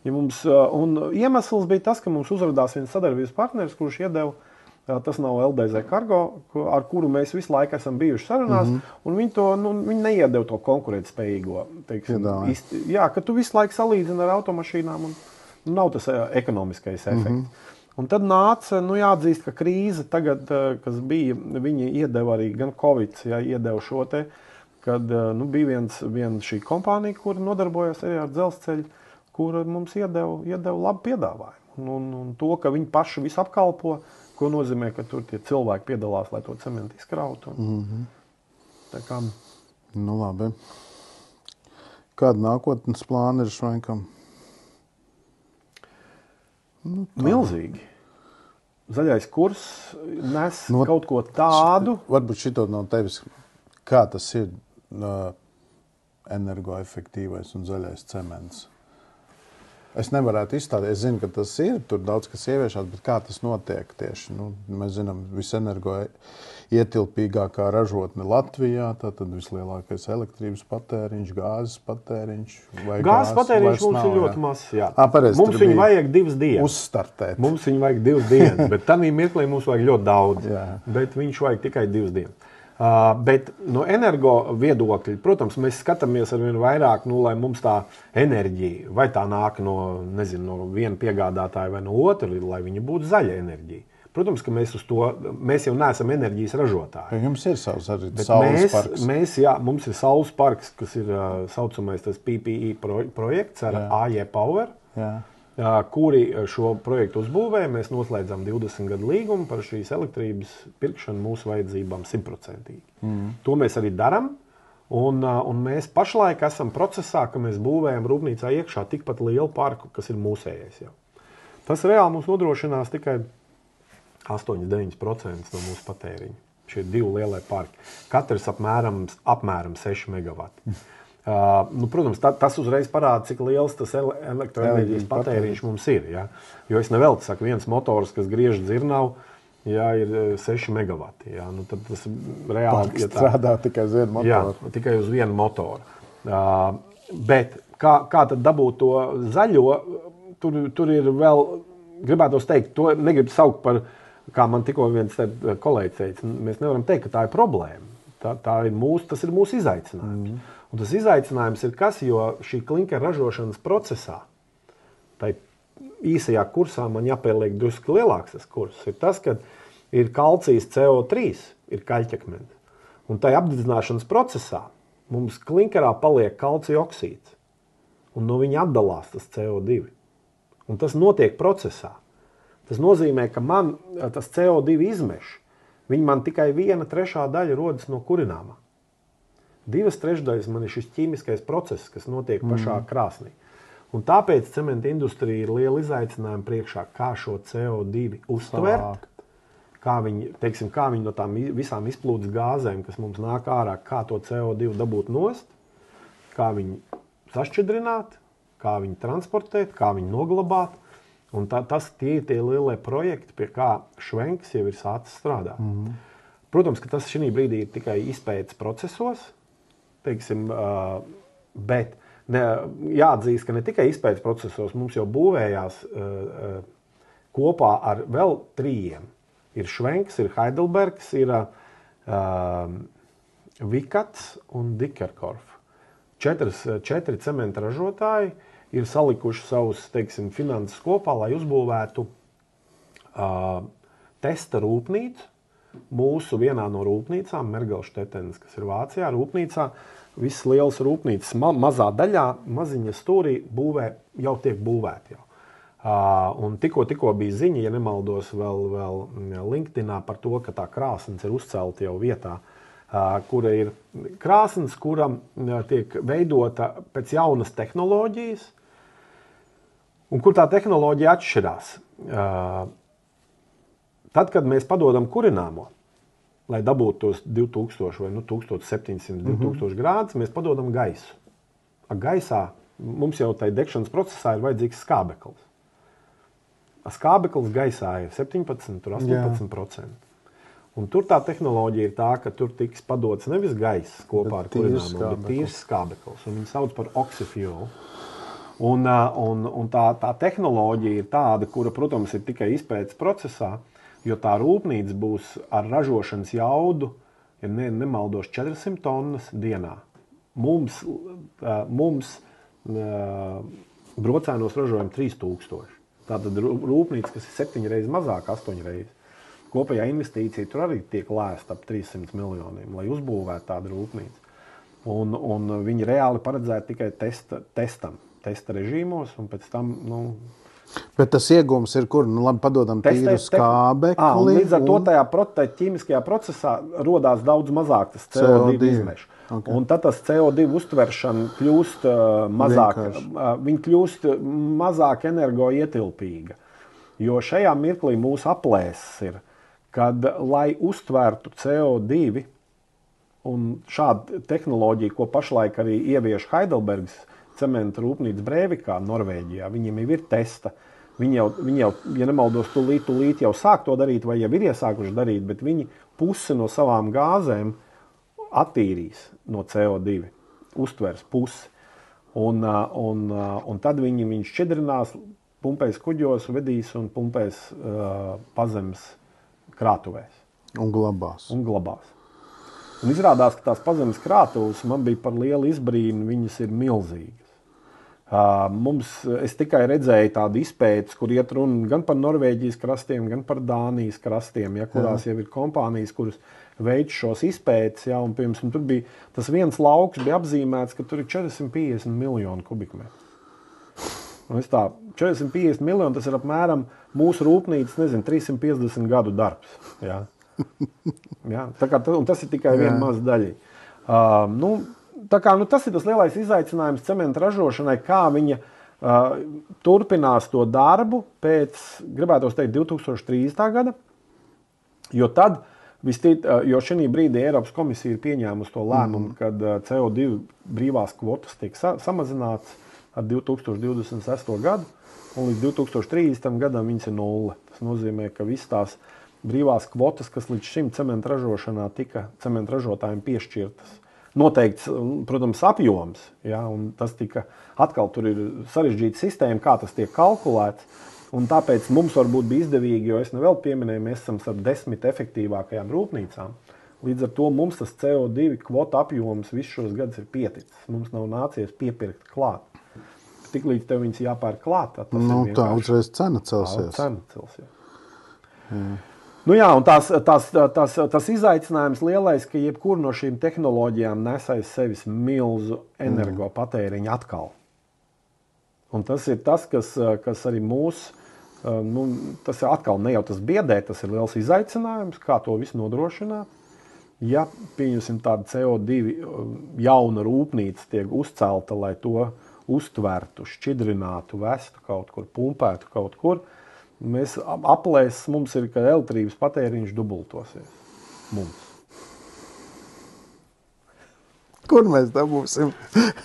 Un iemesls bija tas, ka mums uzradās viens sadarbības partneris, kurš iedeva, tas nav LDZ Cargo, ar kuru mēs visu laiku esam bijuši sarunās, un viņi neiedeva to konkurētspējīgo. Ka tu visu laiku salīdzini ar automašīnām, un nav tas ekonomiskais efekts. Un tad nāca, jāatzīst, ka krīze tagad, kas bija, viņi iedeva arī gan Covid, iedeva šo te, kad bija viena šī kompānija, kura nodarbojas arī ar dzelzceļu, kura mums iedeva labu piedāvājumu. Un to, ka viņi paši visu apkalpo, ko nozīmē, ka tur tie cilvēki piedalās, lai to cementu izkrautu. Tā kā... Labi. Kāda nākotnes plāna ir Švenkam? Milzīgi. Zaļais kurs nes kaut ko tādu. Varbūt šito no tevis, kā tas ir energoefektīvais un zaļais cements? Es nevarētu izstādīt. Es zinu, ka tas ir, tur daudz kas ieviešās, bet kā tas notiek tieši? Mēs zinām, visenergoietilpīgākā ražotne Latvijā, tātad vislielākais elektrības patēriņš, gāzes patēriņš. Gāzes patēriņš mums ir ļoti mazs, jā. Mums viņu vajag 2 dienas. Uzstartēt. Mums viņu vajag 2 dienas, bet tādā mirklī mums vajag ļoti daudz. Bet viņš vajag tikai 2 dienas. Bet no energo viedokļa, protams, mēs skatāmies ar vien vairāk, lai mums tā enerģija, vai tā nāk no viena piegādātāja vai no otra, lai viņa būtu zaļa enerģija. Protams, ka mēs jau neesam enerģijas ražotāji. Jums ir savs arī saules parks. Mums ir saules parks, kas ir saucamais tas PPE projekts ar AJ Power. Kuri šo projektu uzbūvēja, mēs noslēdzām 20 gadu līgumu par šīs elektrības pirkšanu mūsu vajadzībām 100%. To mēs arī darām, un mēs pašlaik esam procesā, ka mēs būvējam rūpnīcā iekšā tikpat lielu parku, kas ir mūsējais jau. Tas reāli mums nodrošinās tikai 8-9% no mūsu patēriņa. Šie 2 lielie parki. Katrs apmēram 6 megavati. Protams, tas uzreiz parāda, cik liels tas elektroenerģijas patēriņš mums ir. Ja? Jo es nevelti saku, viens motors, kas griež dzirnavu, ir 6 megavati. Ja? Tad tas reāli strādā tikai uz vienu motoru. Jā, tikai uz vienu motoru. Bet kā tad dabūt to zaļo, tur ir vēl, gribētos teikt, to negribu saukt par, kā man tikko viens kolēģis teica, mēs nevaram teikt, ka tā ir problēma. Tas ir mūsu izaicinājums. Un tas izaicinājums ir kas, jo šī klinkera ražošanas procesā, tai īsajā kursā man jāpieliek drusku lielāks tas kurs, ir tas, ka ir kalcijs CO3, ir kaļķakmens. Un tai apdedzināšanas procesā mums klinkerā paliek kalcija oksīds. Un no viņa atdalās tas CO2. Un tas notiek procesā. Tas nozīmē, ka man tas CO2 izmeši, viņi man tikai 1/3 daļa rodas no kurināmā. 2/3 man ir šis ķīmiskais process, kas notiek pašā krāsnī. Un tāpēc cementa industrija ir liela izaicinājuma priekšā, kā šo CO2 uztvert, kā viņi no tām visām izplūdes gāzēm, kas mums nāk ārā, kā to CO2 dabūt nost, kā viņi sašķidrināt, kā viņi transportēt, kā viņi noglabāt. Un tie ir tie lielie projekti, pie kā Švenks jau ir sācis strādāt. Protams, ka tas šī brīdī ir tikai izpētes procesos, bet jāatzīst, ka ne tikai izpētes procesos, mums jau būvējās kopā ar vēl 3. Ir Švenks, ir Heidelbergs, ir Vikats un Dikerkorf. 4 cementa ražotāji ir salikuši savus, finanses kopā, lai uzbūvētu testa rūpnīcu. Mūsu vienā no rūpnīcām, Mergelštetenes, kas ir Vācijā, rūpnīcā, visas lielas rūpnīcas mazā daļā, maziņa stūrī jau tiek būvēti. Un tikko bija ziņa, ja nemaldos vēl LinkedInā par to, ka tā krāsnes ir uzcelta jau vietā, kura ir krāsnes, kura tiek veidota pēc jaunas tehnoloģijas, un kur tā tehnoloģija atšķirās. Tad, kad mēs padodam kurināmo, lai dabūtu tos 2000 vai 1700, 2000 grādus, mēs padodam gaisu. Gaisā mums jau tai degšanas procesā ir vajadzīgs skābeklis. Skābeklis gaisā ir 17, 18%. Un tur tā tehnoloģija ir tā, ka tur tiks padots nevis gaiss kopā ar kurināmo, bet tīrs skābeklis. Un viņi sauc par oxyfuel. Un tā tehnoloģija ir tāda, kura, protams, ir tikai izpētes procesā, jo tā rūpnīca būs ar ražošanas jaudu, ja nemaldos, 400 tonnas dienā. Mums brocēnos ražojam 3000. Tātad rūpnīca, kas ir 7 reizes mazāk, 8 reizes. Kopējā investīcija tur arī tiek lēsta ap 300 miljoniem, lai uzbūvētu tādu rūpnīcu. Un viņi reāli paredzēti tikai testa režīmos, un pēc tam, Bet tas iegūms ir, kur labi padodam tīru skābekli. Līdz ar to tajā ķīmiskajā procesā rodās daudz mazāk tas CO2 izmešu. Okay. Un tad tas CO2 uztveršana kļūst mazāk energoietilpīga. Jo šajā mirklī mūsu aplēses ir, kad, lai uztvertu CO2, un šāda tehnoloģija, ko pašlaik arī ievieš Heidelbergs cementa rūpnīca Breivikā, Norvēģijā, viņiem jau ir testa. Viņi jau, ja nemaldos, tūlīt jau sāk to darīt, vai jau ir iesākuši darīt, bet viņi pusi no savām gāzēm attīrīs no CO2, uztvers pusi. Un tad viņi šķidrinās, pumpēs kuģos, vedīs un pumpēs pazemes krātuvēs. Un glabās. Un izrādās, ka tās pazemes krātuves man bija par lielu izbrīnu, viņas ir milzīgas. Es tikai redzēju tādu izpētes, kur iet runa gan par Norvēģijas krastiem, gan par Dānijas krastiem, kurās jau ir kompānijas, kuras veic šos izpētes. Un tur bija tas viens lauks, bija apzīmēts, ka tur ir 450 miljoni kubikmetru. 450 miljoni, tas ir apmēram mūsu rūpnīcas, 350 gadu darbs. Jā. Un tas ir tikai viena maza daļa. Tas ir tas lielais izaicinājums cementa ražošanai, kā viņa turpinās to darbu pēc, gribētos teikt, 2030. gada, jo šī brīdī Eiropas komisija ir pieņēmusi to lēmumu, kad CO2 brīvās kvotas tiek samazināts ar 2026. gadu, un līdz 2030. gadam viņas ir 0. Tas nozīmē, ka visas tās brīvās kvotas, kas līdz šim cementa ražošanā tika cementa ražotājiem piešķirtas, noteikts, protams, apjoms, un tas atkal tur ir sarežģīta sistēma, kā tas tiek kalkulēts, un tāpēc mums varbūt bija izdevīgi, jo es nevēl pieminēju, mēs esam starp 10 efektīvākajām rūpnīcām. Līdz ar to mums tas CO2 kvota apjoms visus šos gadus ir pieticis. Mums nav nācies piepirkt klāt. Tiklīdz tev viņas jāpērk klāt, tas ir vienkārši. Tā uzreiz cena celsies. Un tas izaicinājums lielais, ka jebkur no šīm tehnoloģijām nes aiz sevis milzu energopatēriņu atkal. Un tas ir tas, kas arī mūs, tas ir atkal ne jau tas biedē, tas ir liels izaicinājums, kā to visu nodrošināt. Ja, pieņemsim, tāda CO2 jauna rūpnīca tiek uzcelta, lai to uztvertu, šķidrinātu, vestu kaut kur, pumpētu kaut kur, Mēs aplēs, mums ir, ka elektrības patēriņš dubultosies. Mums. Kur mēs dabūsim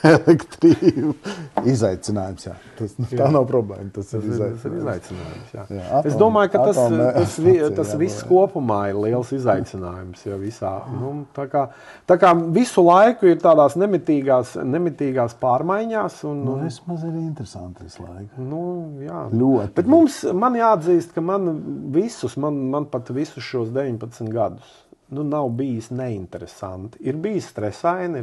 elektrību? Izaicinājums, jā. Tā nav problēma, tas ir izaicinājums. Jā. Es domāju, ka tas viss kopumā ir liels izaicinājums. Ja, visā. Tā kā visu laiku ir tādās nemitīgās pārmaiņās. Vismaz ir interesanti visu laiku. Jā. Ļoti. Bet man jāatzīst, ka man pat visus šos 19 gadus nav bijis neinteresanti. Ir bijis stresaini,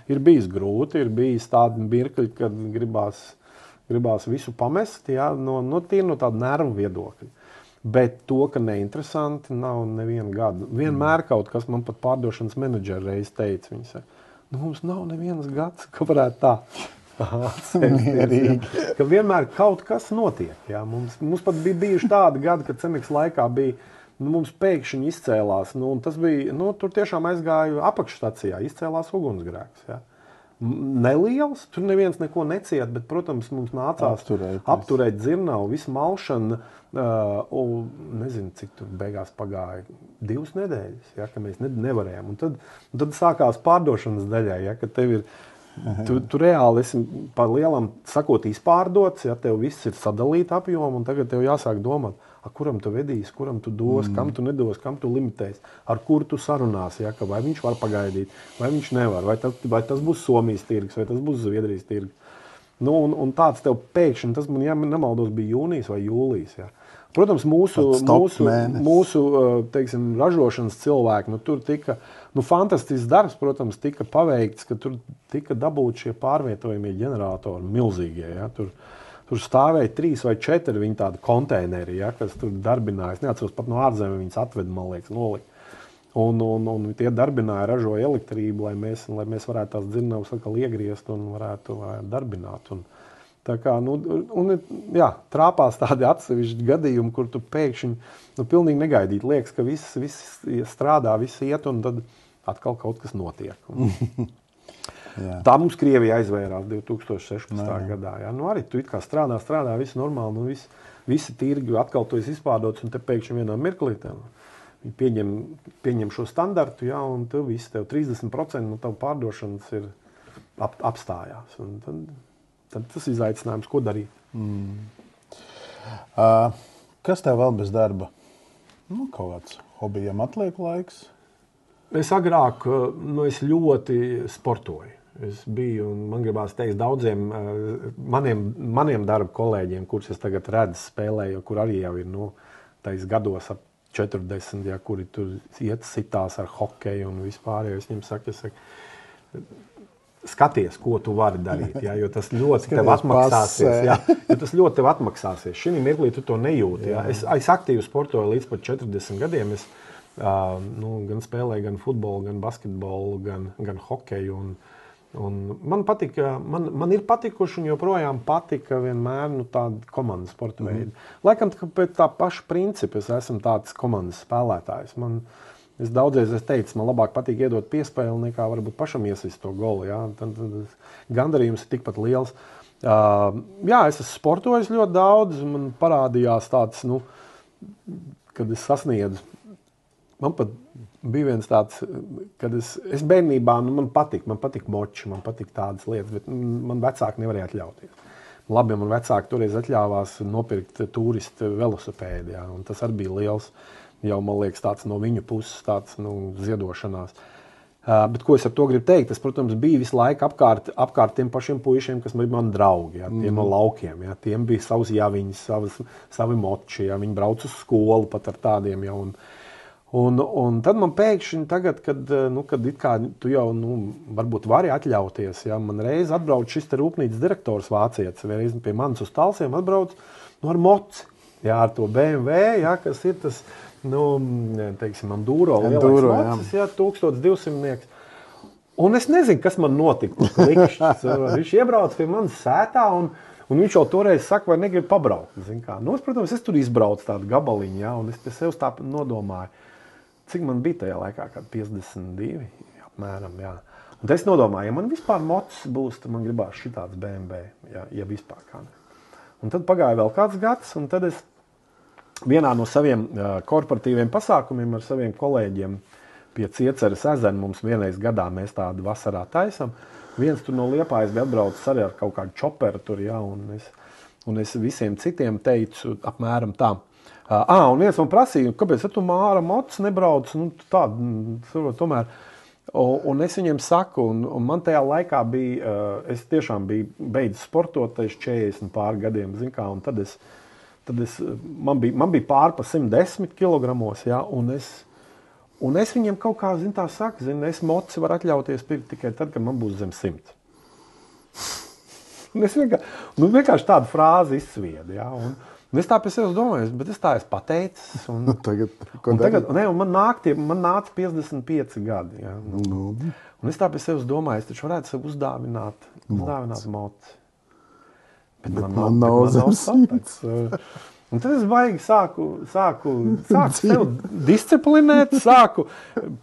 ir bijis grūti, ir bijis tādi mirkļi, kad gribās visu pamest, ja, no tāda nervu viedokļa. Bet to, ka neinteresanti, nav nevienu gadu. Vienmēr kaut kas man pat pārdošanas menedžeri reiz teica, viņi saka, mums nav nevienas gads, ka varētu tā. Ka vienmēr kaut kas notiek. Ja. Mums pat bija bijuši tādi gadi, kad Cemeks laikā bija mums pēkšņi izcēlās, un tas bija, tur tiešām aizgāju apakšstacijā, izcēlās ugunsgrēks. Ja. Neliels, tur neviens neko neciet, bet, protams, mums nācās apturēt dzirnavu, visu malšanu, nezinu, cik tur beigās pagāja, 2 nedēļas, ja, ka mēs nevarējām. Un tad sākās pārdošanas daļai, ja, ka tev ir, tu reāli esi pa lielam sakot izpārdots, ja tev viss ir sadalīta apjoma, un tagad tev jāsāk domāt, kuram tu vedīs, kuram tu dos, kam tu nedos, kam tu limitēs, ar kuru tu sarunāsi, ja, vai viņš var pagaidīt, vai viņš nevar, vai tas būs Somijas tirgus, vai tas būs Zviedrijas tirgus. Un tāds tev pēkšņi, tas man, ja nemaldos, bija jūnijas vai jūlijas. Ja. Protams, mūsu teiksim, ražošanas cilvēki, tur tika, fantastisks darbs, protams, tika paveikts, ka tur tika dabūt šie pārvietojamie ģeneratori milzīgie, ja, Tur stāvēja 3 vai 4 viņi tādi konteineri, ja, kas tur darbināja. Es neatceros, pat no ārzemēm viņus atveda, man liekas, nolikt. Un tie darbināja, ražoja elektrību, lai mēs varētu tās dzirnavas atkal iegriezt un varētu darbināt. Tā kā, trāpās tādi atsevišķi gadījumi, kur tu pēkšņi pilnīgi negaidīt. Liekas, ka viss strādā, viss iet, un tad atkal kaut kas notiek. Jā. Tā mums Krievija aizvērās 2016. gadā. Ja? Arī tu it kā strādā, viss normāli, visi tirgi atkal to esi izpārdots, un te pēkšņi vienā mirklī viņi pieņem šo standartu, ja? Un tev 30% no tavu pārdošanas ir apstājās. Un tad tas izaicinājums, ko darīt. Kas tev vēl bez darba? Kaut kāds hobijam atliek laiks? Es agrāk es ļoti sportoju. Es biju, un man gribās teikt daudziem maniem darba kolēģiem, kurus es tagad redzu spēlēju, kur arī jau ir tais gados ap 40, ja, kuri tur iet sitās ar hokeju un vispār. Ja es viņiem saku, skaties, ko tu vari darīt, ja, jo tas ļoti tev atmaksāsies. Ja, jo tas ļoti tev atmaksāsies. Šī mirklī tu to nejūti. Ja. Es aktīvi sportoju līdz pat 40 gadiem. Es gan spēlēju gan futbolu, gan basketbolu, gan hokeju. Un man patika, man ir patikuši un joprojām patika vienmēr tāda komandas sporta veida. Laikam pēc tā paša principa es esmu tāds komandas spēlētājs. Es daudzreiz teicu, man labāk patīk iedot piespēli nekā varbūt pašam iesist to golu. Ja? Tad gandarījums ir tikpat liels. Jā, es esmu sportojis ļoti daudz. Man parādījās tāds, kad es sasniedzu. Man pat bija viens tāds, kad es bērnībā, man patika moči, man patika tādas lietas, bet man vecāki nevarēja atļauties. Labi, man vecāki toreiz atļāvās nopirkt turistu velosipēdi, ja, un tas arī bija liels, jau, man liekas, tāds no viņu puses, tāds ziedošanās. Bet ko es ar to gribu teikt? Es, protams, biju visu laiku apkārt tiem pašiem puišiem, kas bija mani draugi, ja, tie no laukiem. Ja, tiem bija savas javiņas, savi moči, ja, viņi brauc uz skolu pat ar tādiem jau. Un tad man pēkšņi tagad, kad it kā tu jau varbūt vari atļauties, ja, man reiz atbrauc šis te rūpnīcas direktors vācietis, reiz pie manis uz Talsiem atbrauc ar moci, ja, ar to BMW, ja, kas ir tas, teiksim, Enduro lielais mocis, ja, 1200. Un es nezinu, kas man notika. Viņš iebrauc pie manis sētā un viņš jau toreiz saka, vai negrib pabraukt. Protams, es tur izbraucu tādu gabaliņu, ja, un es pie sevis tā nodomāju. Cik man bija tajā laikā, kad 52, apmēram, jā. Un tad es nodomāju, ja man vispār mocis būs, tad man gribās šitāds BMW, ja vispār kādā. Un tad pagāja vēl kāds gads, un tad es vienā no saviem korporatīviem pasākumiem ar saviem kolēģiem pie Cieceres ezera mums vienreiz gadā mēs tādu vasarā taisam. Viens tur no Liepājas bija atbraucis arī ar kaut kādu čoperu tur, ja, un es visiem citiem teicu apmēram tā. Un viens man prasīja, kāpēc tu Māra mots nebrauc, nu tādu, tomēr. Un es viņiem saku, un man tajā laikā bija, es tiešām biju beidzis sportot, taču 40 pār gadiem, zin kā, un tad man bija pār pa 110 kilogramos, ja, un es viņiem kaut kā, tā saku, es moci varu atļauties pirkt tikai tad, kad man būs zem 100. Un es vienkārši tādu frāzi izsviedu, ja, un es tā pie sevis domāju, bet es tā esmu pateicis. Un man nāca 55 gadi. Ja, un es tā pie sevis domāju, es taču varētu sev uzdāvināt moci. Bet man nav zem 100. Un tad es baigi sāku sev disciplinēt, sāku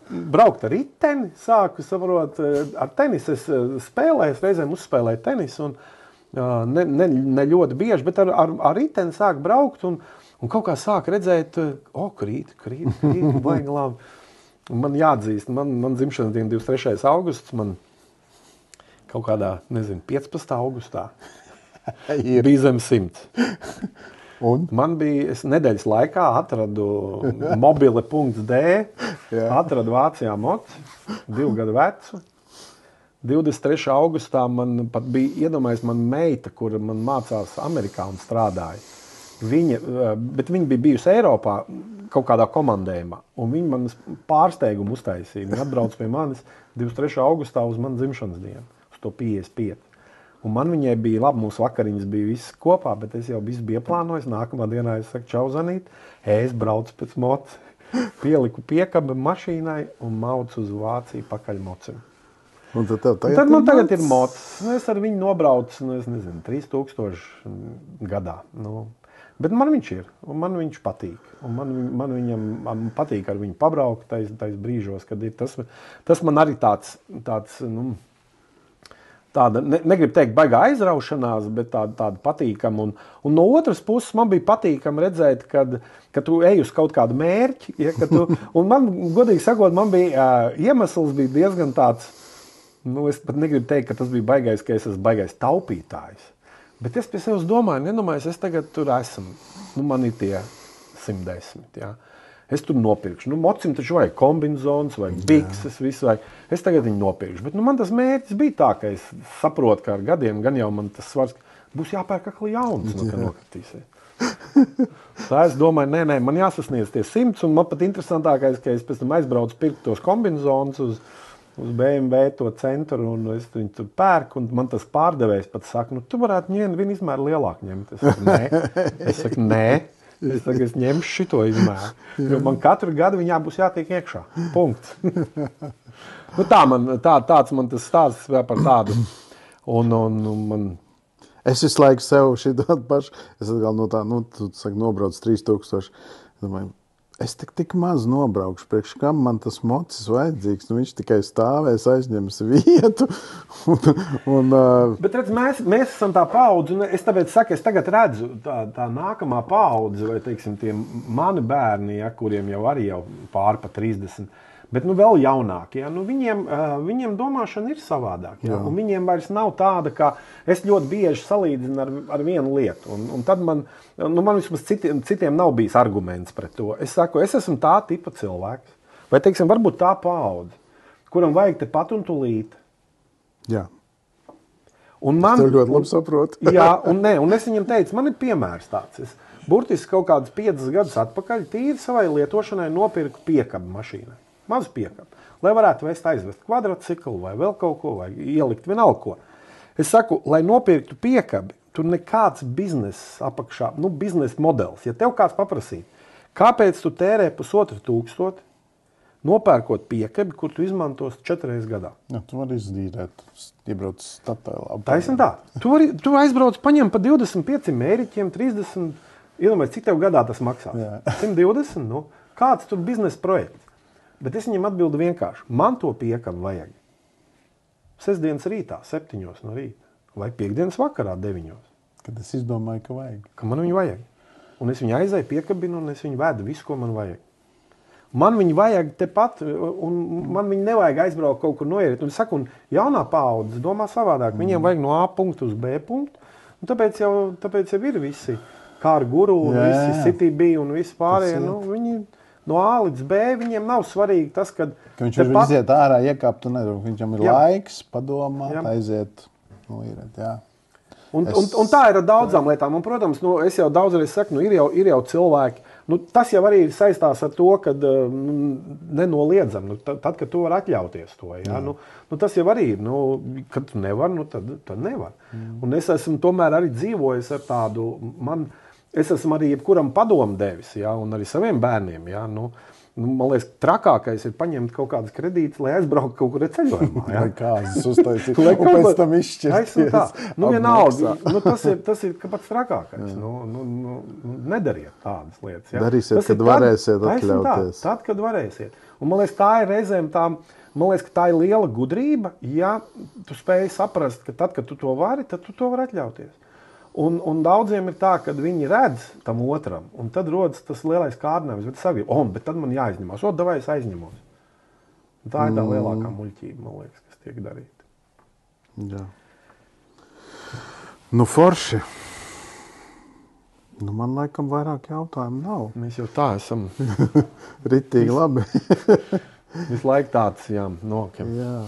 braukt ar riteni, sāku saprot, ar tenisu es spēlēju, reizēm uzspēlēju tenisu, un ne ļoti bieži, bet ar riteni sāku braukt, un kaut kā sāku redzēt, krīt, baigi labi. Un man jāatzīst, man dzimšanas diena 23. augusts, man kaut kādā, 15. augustā bija zem 100. Un? Man bija, es nedēļas laikā atradu mobile.d, atradu Vācijā moci, 2 gadu vecu. 23. augustā man pat bija iedomājies man meita, kura man mācās Amerikā un strādāja. Bet viņa bija bijusi Eiropā kaut kādā komandējumā, un viņa man pārsteigumu uztaisīja. Viņa atbrauc pie manis 23. augustā uz manu dzimšanas dienu, uz to 55. Un man viņai bija labi, mūsu vakariņas bija visas kopā, bet es jau visu biju plānojis. Nākamā dienā es saku, čau, Zanīt, es braucu pēc moci, pieliku piekabi mašīnai un maucu uz Vāciju pakaļ mocim. Un tad man tagad ir mocis. Es ar viņu nobraucu, 3000 gadā. Bet man viņš ir, un man viņš patīk. Un man patīk ar viņu pabraukt tais brīžos, kad ir tas man arī tāds tāda, negribu teikt, baigā aizraušanās, bet tāda patīkama. Un no otras puses man bija patīkami redzēt, kad tu ej uz kaut kādu mērķi. Ja, un man, godīgi sakot, man bija iemesls bija diezgan tāds, es pat negribu teikt, ka tas bija baigais, ka es esmu baigais taupītājs. Bet es pie sevis domāju, es tagad tur esmu. Man ir tie 110, jā. Es tur nopirkšu. Mocim taču vajag kombinzons vai bikses, visu vajag. Es tagad viņu nopirkšu. Bet man tas mērķis bija tā, ka es saprotu, ka ar gadiem gan jau man tas svars būs jāpērk akli jauns, ka nokritīsies. Tā es domāju, nē, man jāsasniedz tie 100, un man pat interesantākais, ka es pēc tam aizbraucu pirkt tos kombinzons uz BMW to centru, un es viņu tur pērku, un man tas pārdevējs pat saka, tu varētu vienu izmēru lielāk ņemt. Es saku, nē. Es ņemšu šito izmēru, jo man katru gadu viņā būs jātiek iekšā. Punkts. Tāds man tas stāsts vēl par tādu. Un man... Es visu laiku sev šitā pašu, es atkal no tā, tu saki, nobrauc 3000. Domāju, es tik maz nobraukšu, priekš kam man tas mocis vajadzīgs, viņš tikai stāvēs, aizņems vietu. Bet redz, mēs esam tā paudze, un es tāpēc saku, es tagad redzu tā nākamā paudze, vai teiksim tie mani bērni, ja, kuriem jau arī jau pār pa 30, bet vēl jaunāki, ja, viņiem domāšana ir savādāk, ja, un viņiem vairs nav tāda, ka es ļoti bieži salīdzinu ar vienu lietu, un tad man vismaz citiem nav bijis arguments pret to. Es saku, es esmu tā tipa cilvēks, vai teiksim, varbūt tā paudze, kuram vajag te pat un tūlīt. Jā. Un es tev ļoti labi saprotu. Jā, un es viņam teicu, man ir piemērs tāds. Es burtiski kaut kādus 5 gadus atpakaļ tīri savai lietošanai nopirku piekabi mašīnai. Mazu piekabi. Lai varētu aizvest kvadrociklu vai vēl kaut ko, vai ielikt vienalga ko. Es saku, lai nopirktu piekabi, tur nekāds bizness apakšā, biznesa modelis. Ja tev kāds paprasīja, kāpēc tu tērē 1500, nopērkot piekabi, kur tu izmantos 4 reizes gadā? Jā, tu vari izdīrēt, iebrauc Statoilā. Taisn tā. Tu aizbrauc, paņem pa 25 mērķiem, 30, iedomājies, cik tev gadā tas maksās? Jā. 120, kāds tur biznesa projekts? Bet es viņam atbildu vienkārši. Man to piekabi vajag. Sestdienas rītā, 7 no rīta. Vai piekdienas vakarā, 9. Kad es izdomāju, ka vajag. Ka man viņu vajag. un es viņu aizēju, piekabinu, un es viņu vedu visu, ko man vajag. Man viņu vajag tepat, un man viņu nevajag aizbraukt kaut kur noiet. Un es saku, un jaunā paudze domā savādāk. Viņiem vajag no A punktu uz B punktu, un tāpēc jau ir visi kāra guru, un visi CTB un visi pārējie. Nu, viņi no A līdz B, viņiem nav svarīgi tas, ka viņš var iziet ārā, iekāpt, un viņam ir laiks padomāt, aiziet, noiet, jā. Un tā ir ar daudzām lietām. Un, protams, es jau daudzreiz saku, ir jau cilvēki. Tas jau arī saistās ar to, ka nenoliedzam. Tad, kad tu vari atļauties to. Ja? Tas jau arī ir. Kad tu nevari, tad nevar. Un es esmu tomēr arī dzīvojis ar tādu. Es esmu arī jebkuram padomu devis, ja? Un arī saviem bērniem. Ja? Man liekas, trakākais ir paņemt kaut kādas kredītas, lai aizbrauktu kaut kur ceļojumā. Ja? Lai kādas uztaisīt, un pēc tam izšķirties. Vienalga, tas ir pats trakākais. Nedariet tādas lietas. Ja? Darīsiet, kad varēsiet atļauties. Tad, kad varēsiet. Un man liekas, tā ir reizēm man liekas, ka tā ir liela gudrība, ja tu spēj saprast, ka tad, kad tu to vari, tad tu to vari atļauties. Un daudziem ir tā, ka viņi redz tam otram, un tad rodas tas lielais kārdinājums, bet tad man jāizņemās. Davai es aizņemos. Un tā ir tā lielākā muļķība, man liekas, kas tiek darīta. Jā. Forši. Man laikam vairāk jautājumu nav. Mēs jau tā esam. Ritīgi labi. Visu laiku tāds, jā, nokiem. Jā.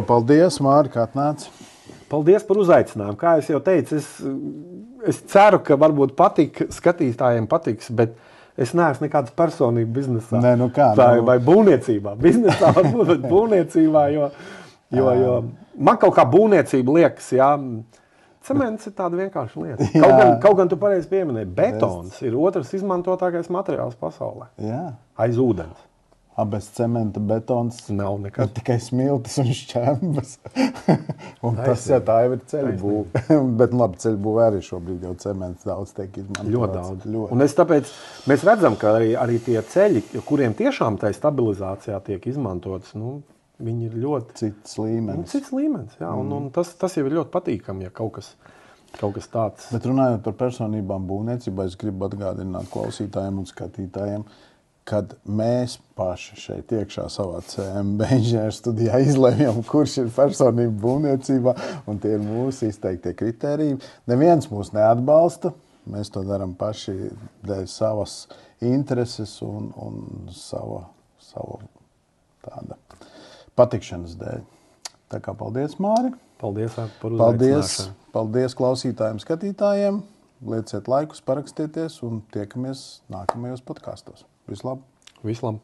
Paldies, Māri, kā atnāci. Paldies par uzaicinājumu. Kā es jau teicu, es ceru, ka varbūt skatītājiem patiks, bet es neesmu nekāds personība biznesā. Vai būvniecībā. Biznesā varbūt, bet būvniecībā, jo man kaut kā būvniecība liekas, jā, cements ir tāda vienkārša lieta. Kaut gan tu pareizi pieminēji, betons ir otrs izmantotākais materiāls pasaulē. Jā. Aiz ūdens. Bez cementa betons nav nekad. Ir tikai smiltis un šķembas. Un tas jau tā jau ir ceļu būve. Bet labi, ceļu būve arī šobrīd jau cements daudz tiek izmantots. Ļoti daudz. Un tāpēc mēs redzam, ka arī tie ceļi, kuriem tiešām tai stabilizācijā tiek izmantots, viņi ir ļoti cits līmenis. Cits līmenis, jā. Un tas jau ir ļoti patīkami, ja kaut kas tāds. Bet runājot par personībām būvniecībā, es gribu atgādināt klausītājiem un skatītājiem, kad mēs paši šeit iekšā savā CMB inženieru studijā izlēmjam, kurš ir personība būvniecībā, un tie ir mūsu izteiktie kritēriji. Neviens mūs neatbalsta, mēs to darām paši dēļ savas intereses un sava tāda patikšanas dēļ. Tā kā paldies, Māri. Paldies par uzaicināšanu. Paldies klausītājiem, skatītājiem. Lieciet laikus, parakstieties un tiekamies nākamajos podkastos. Vislabāk! Vislabāk!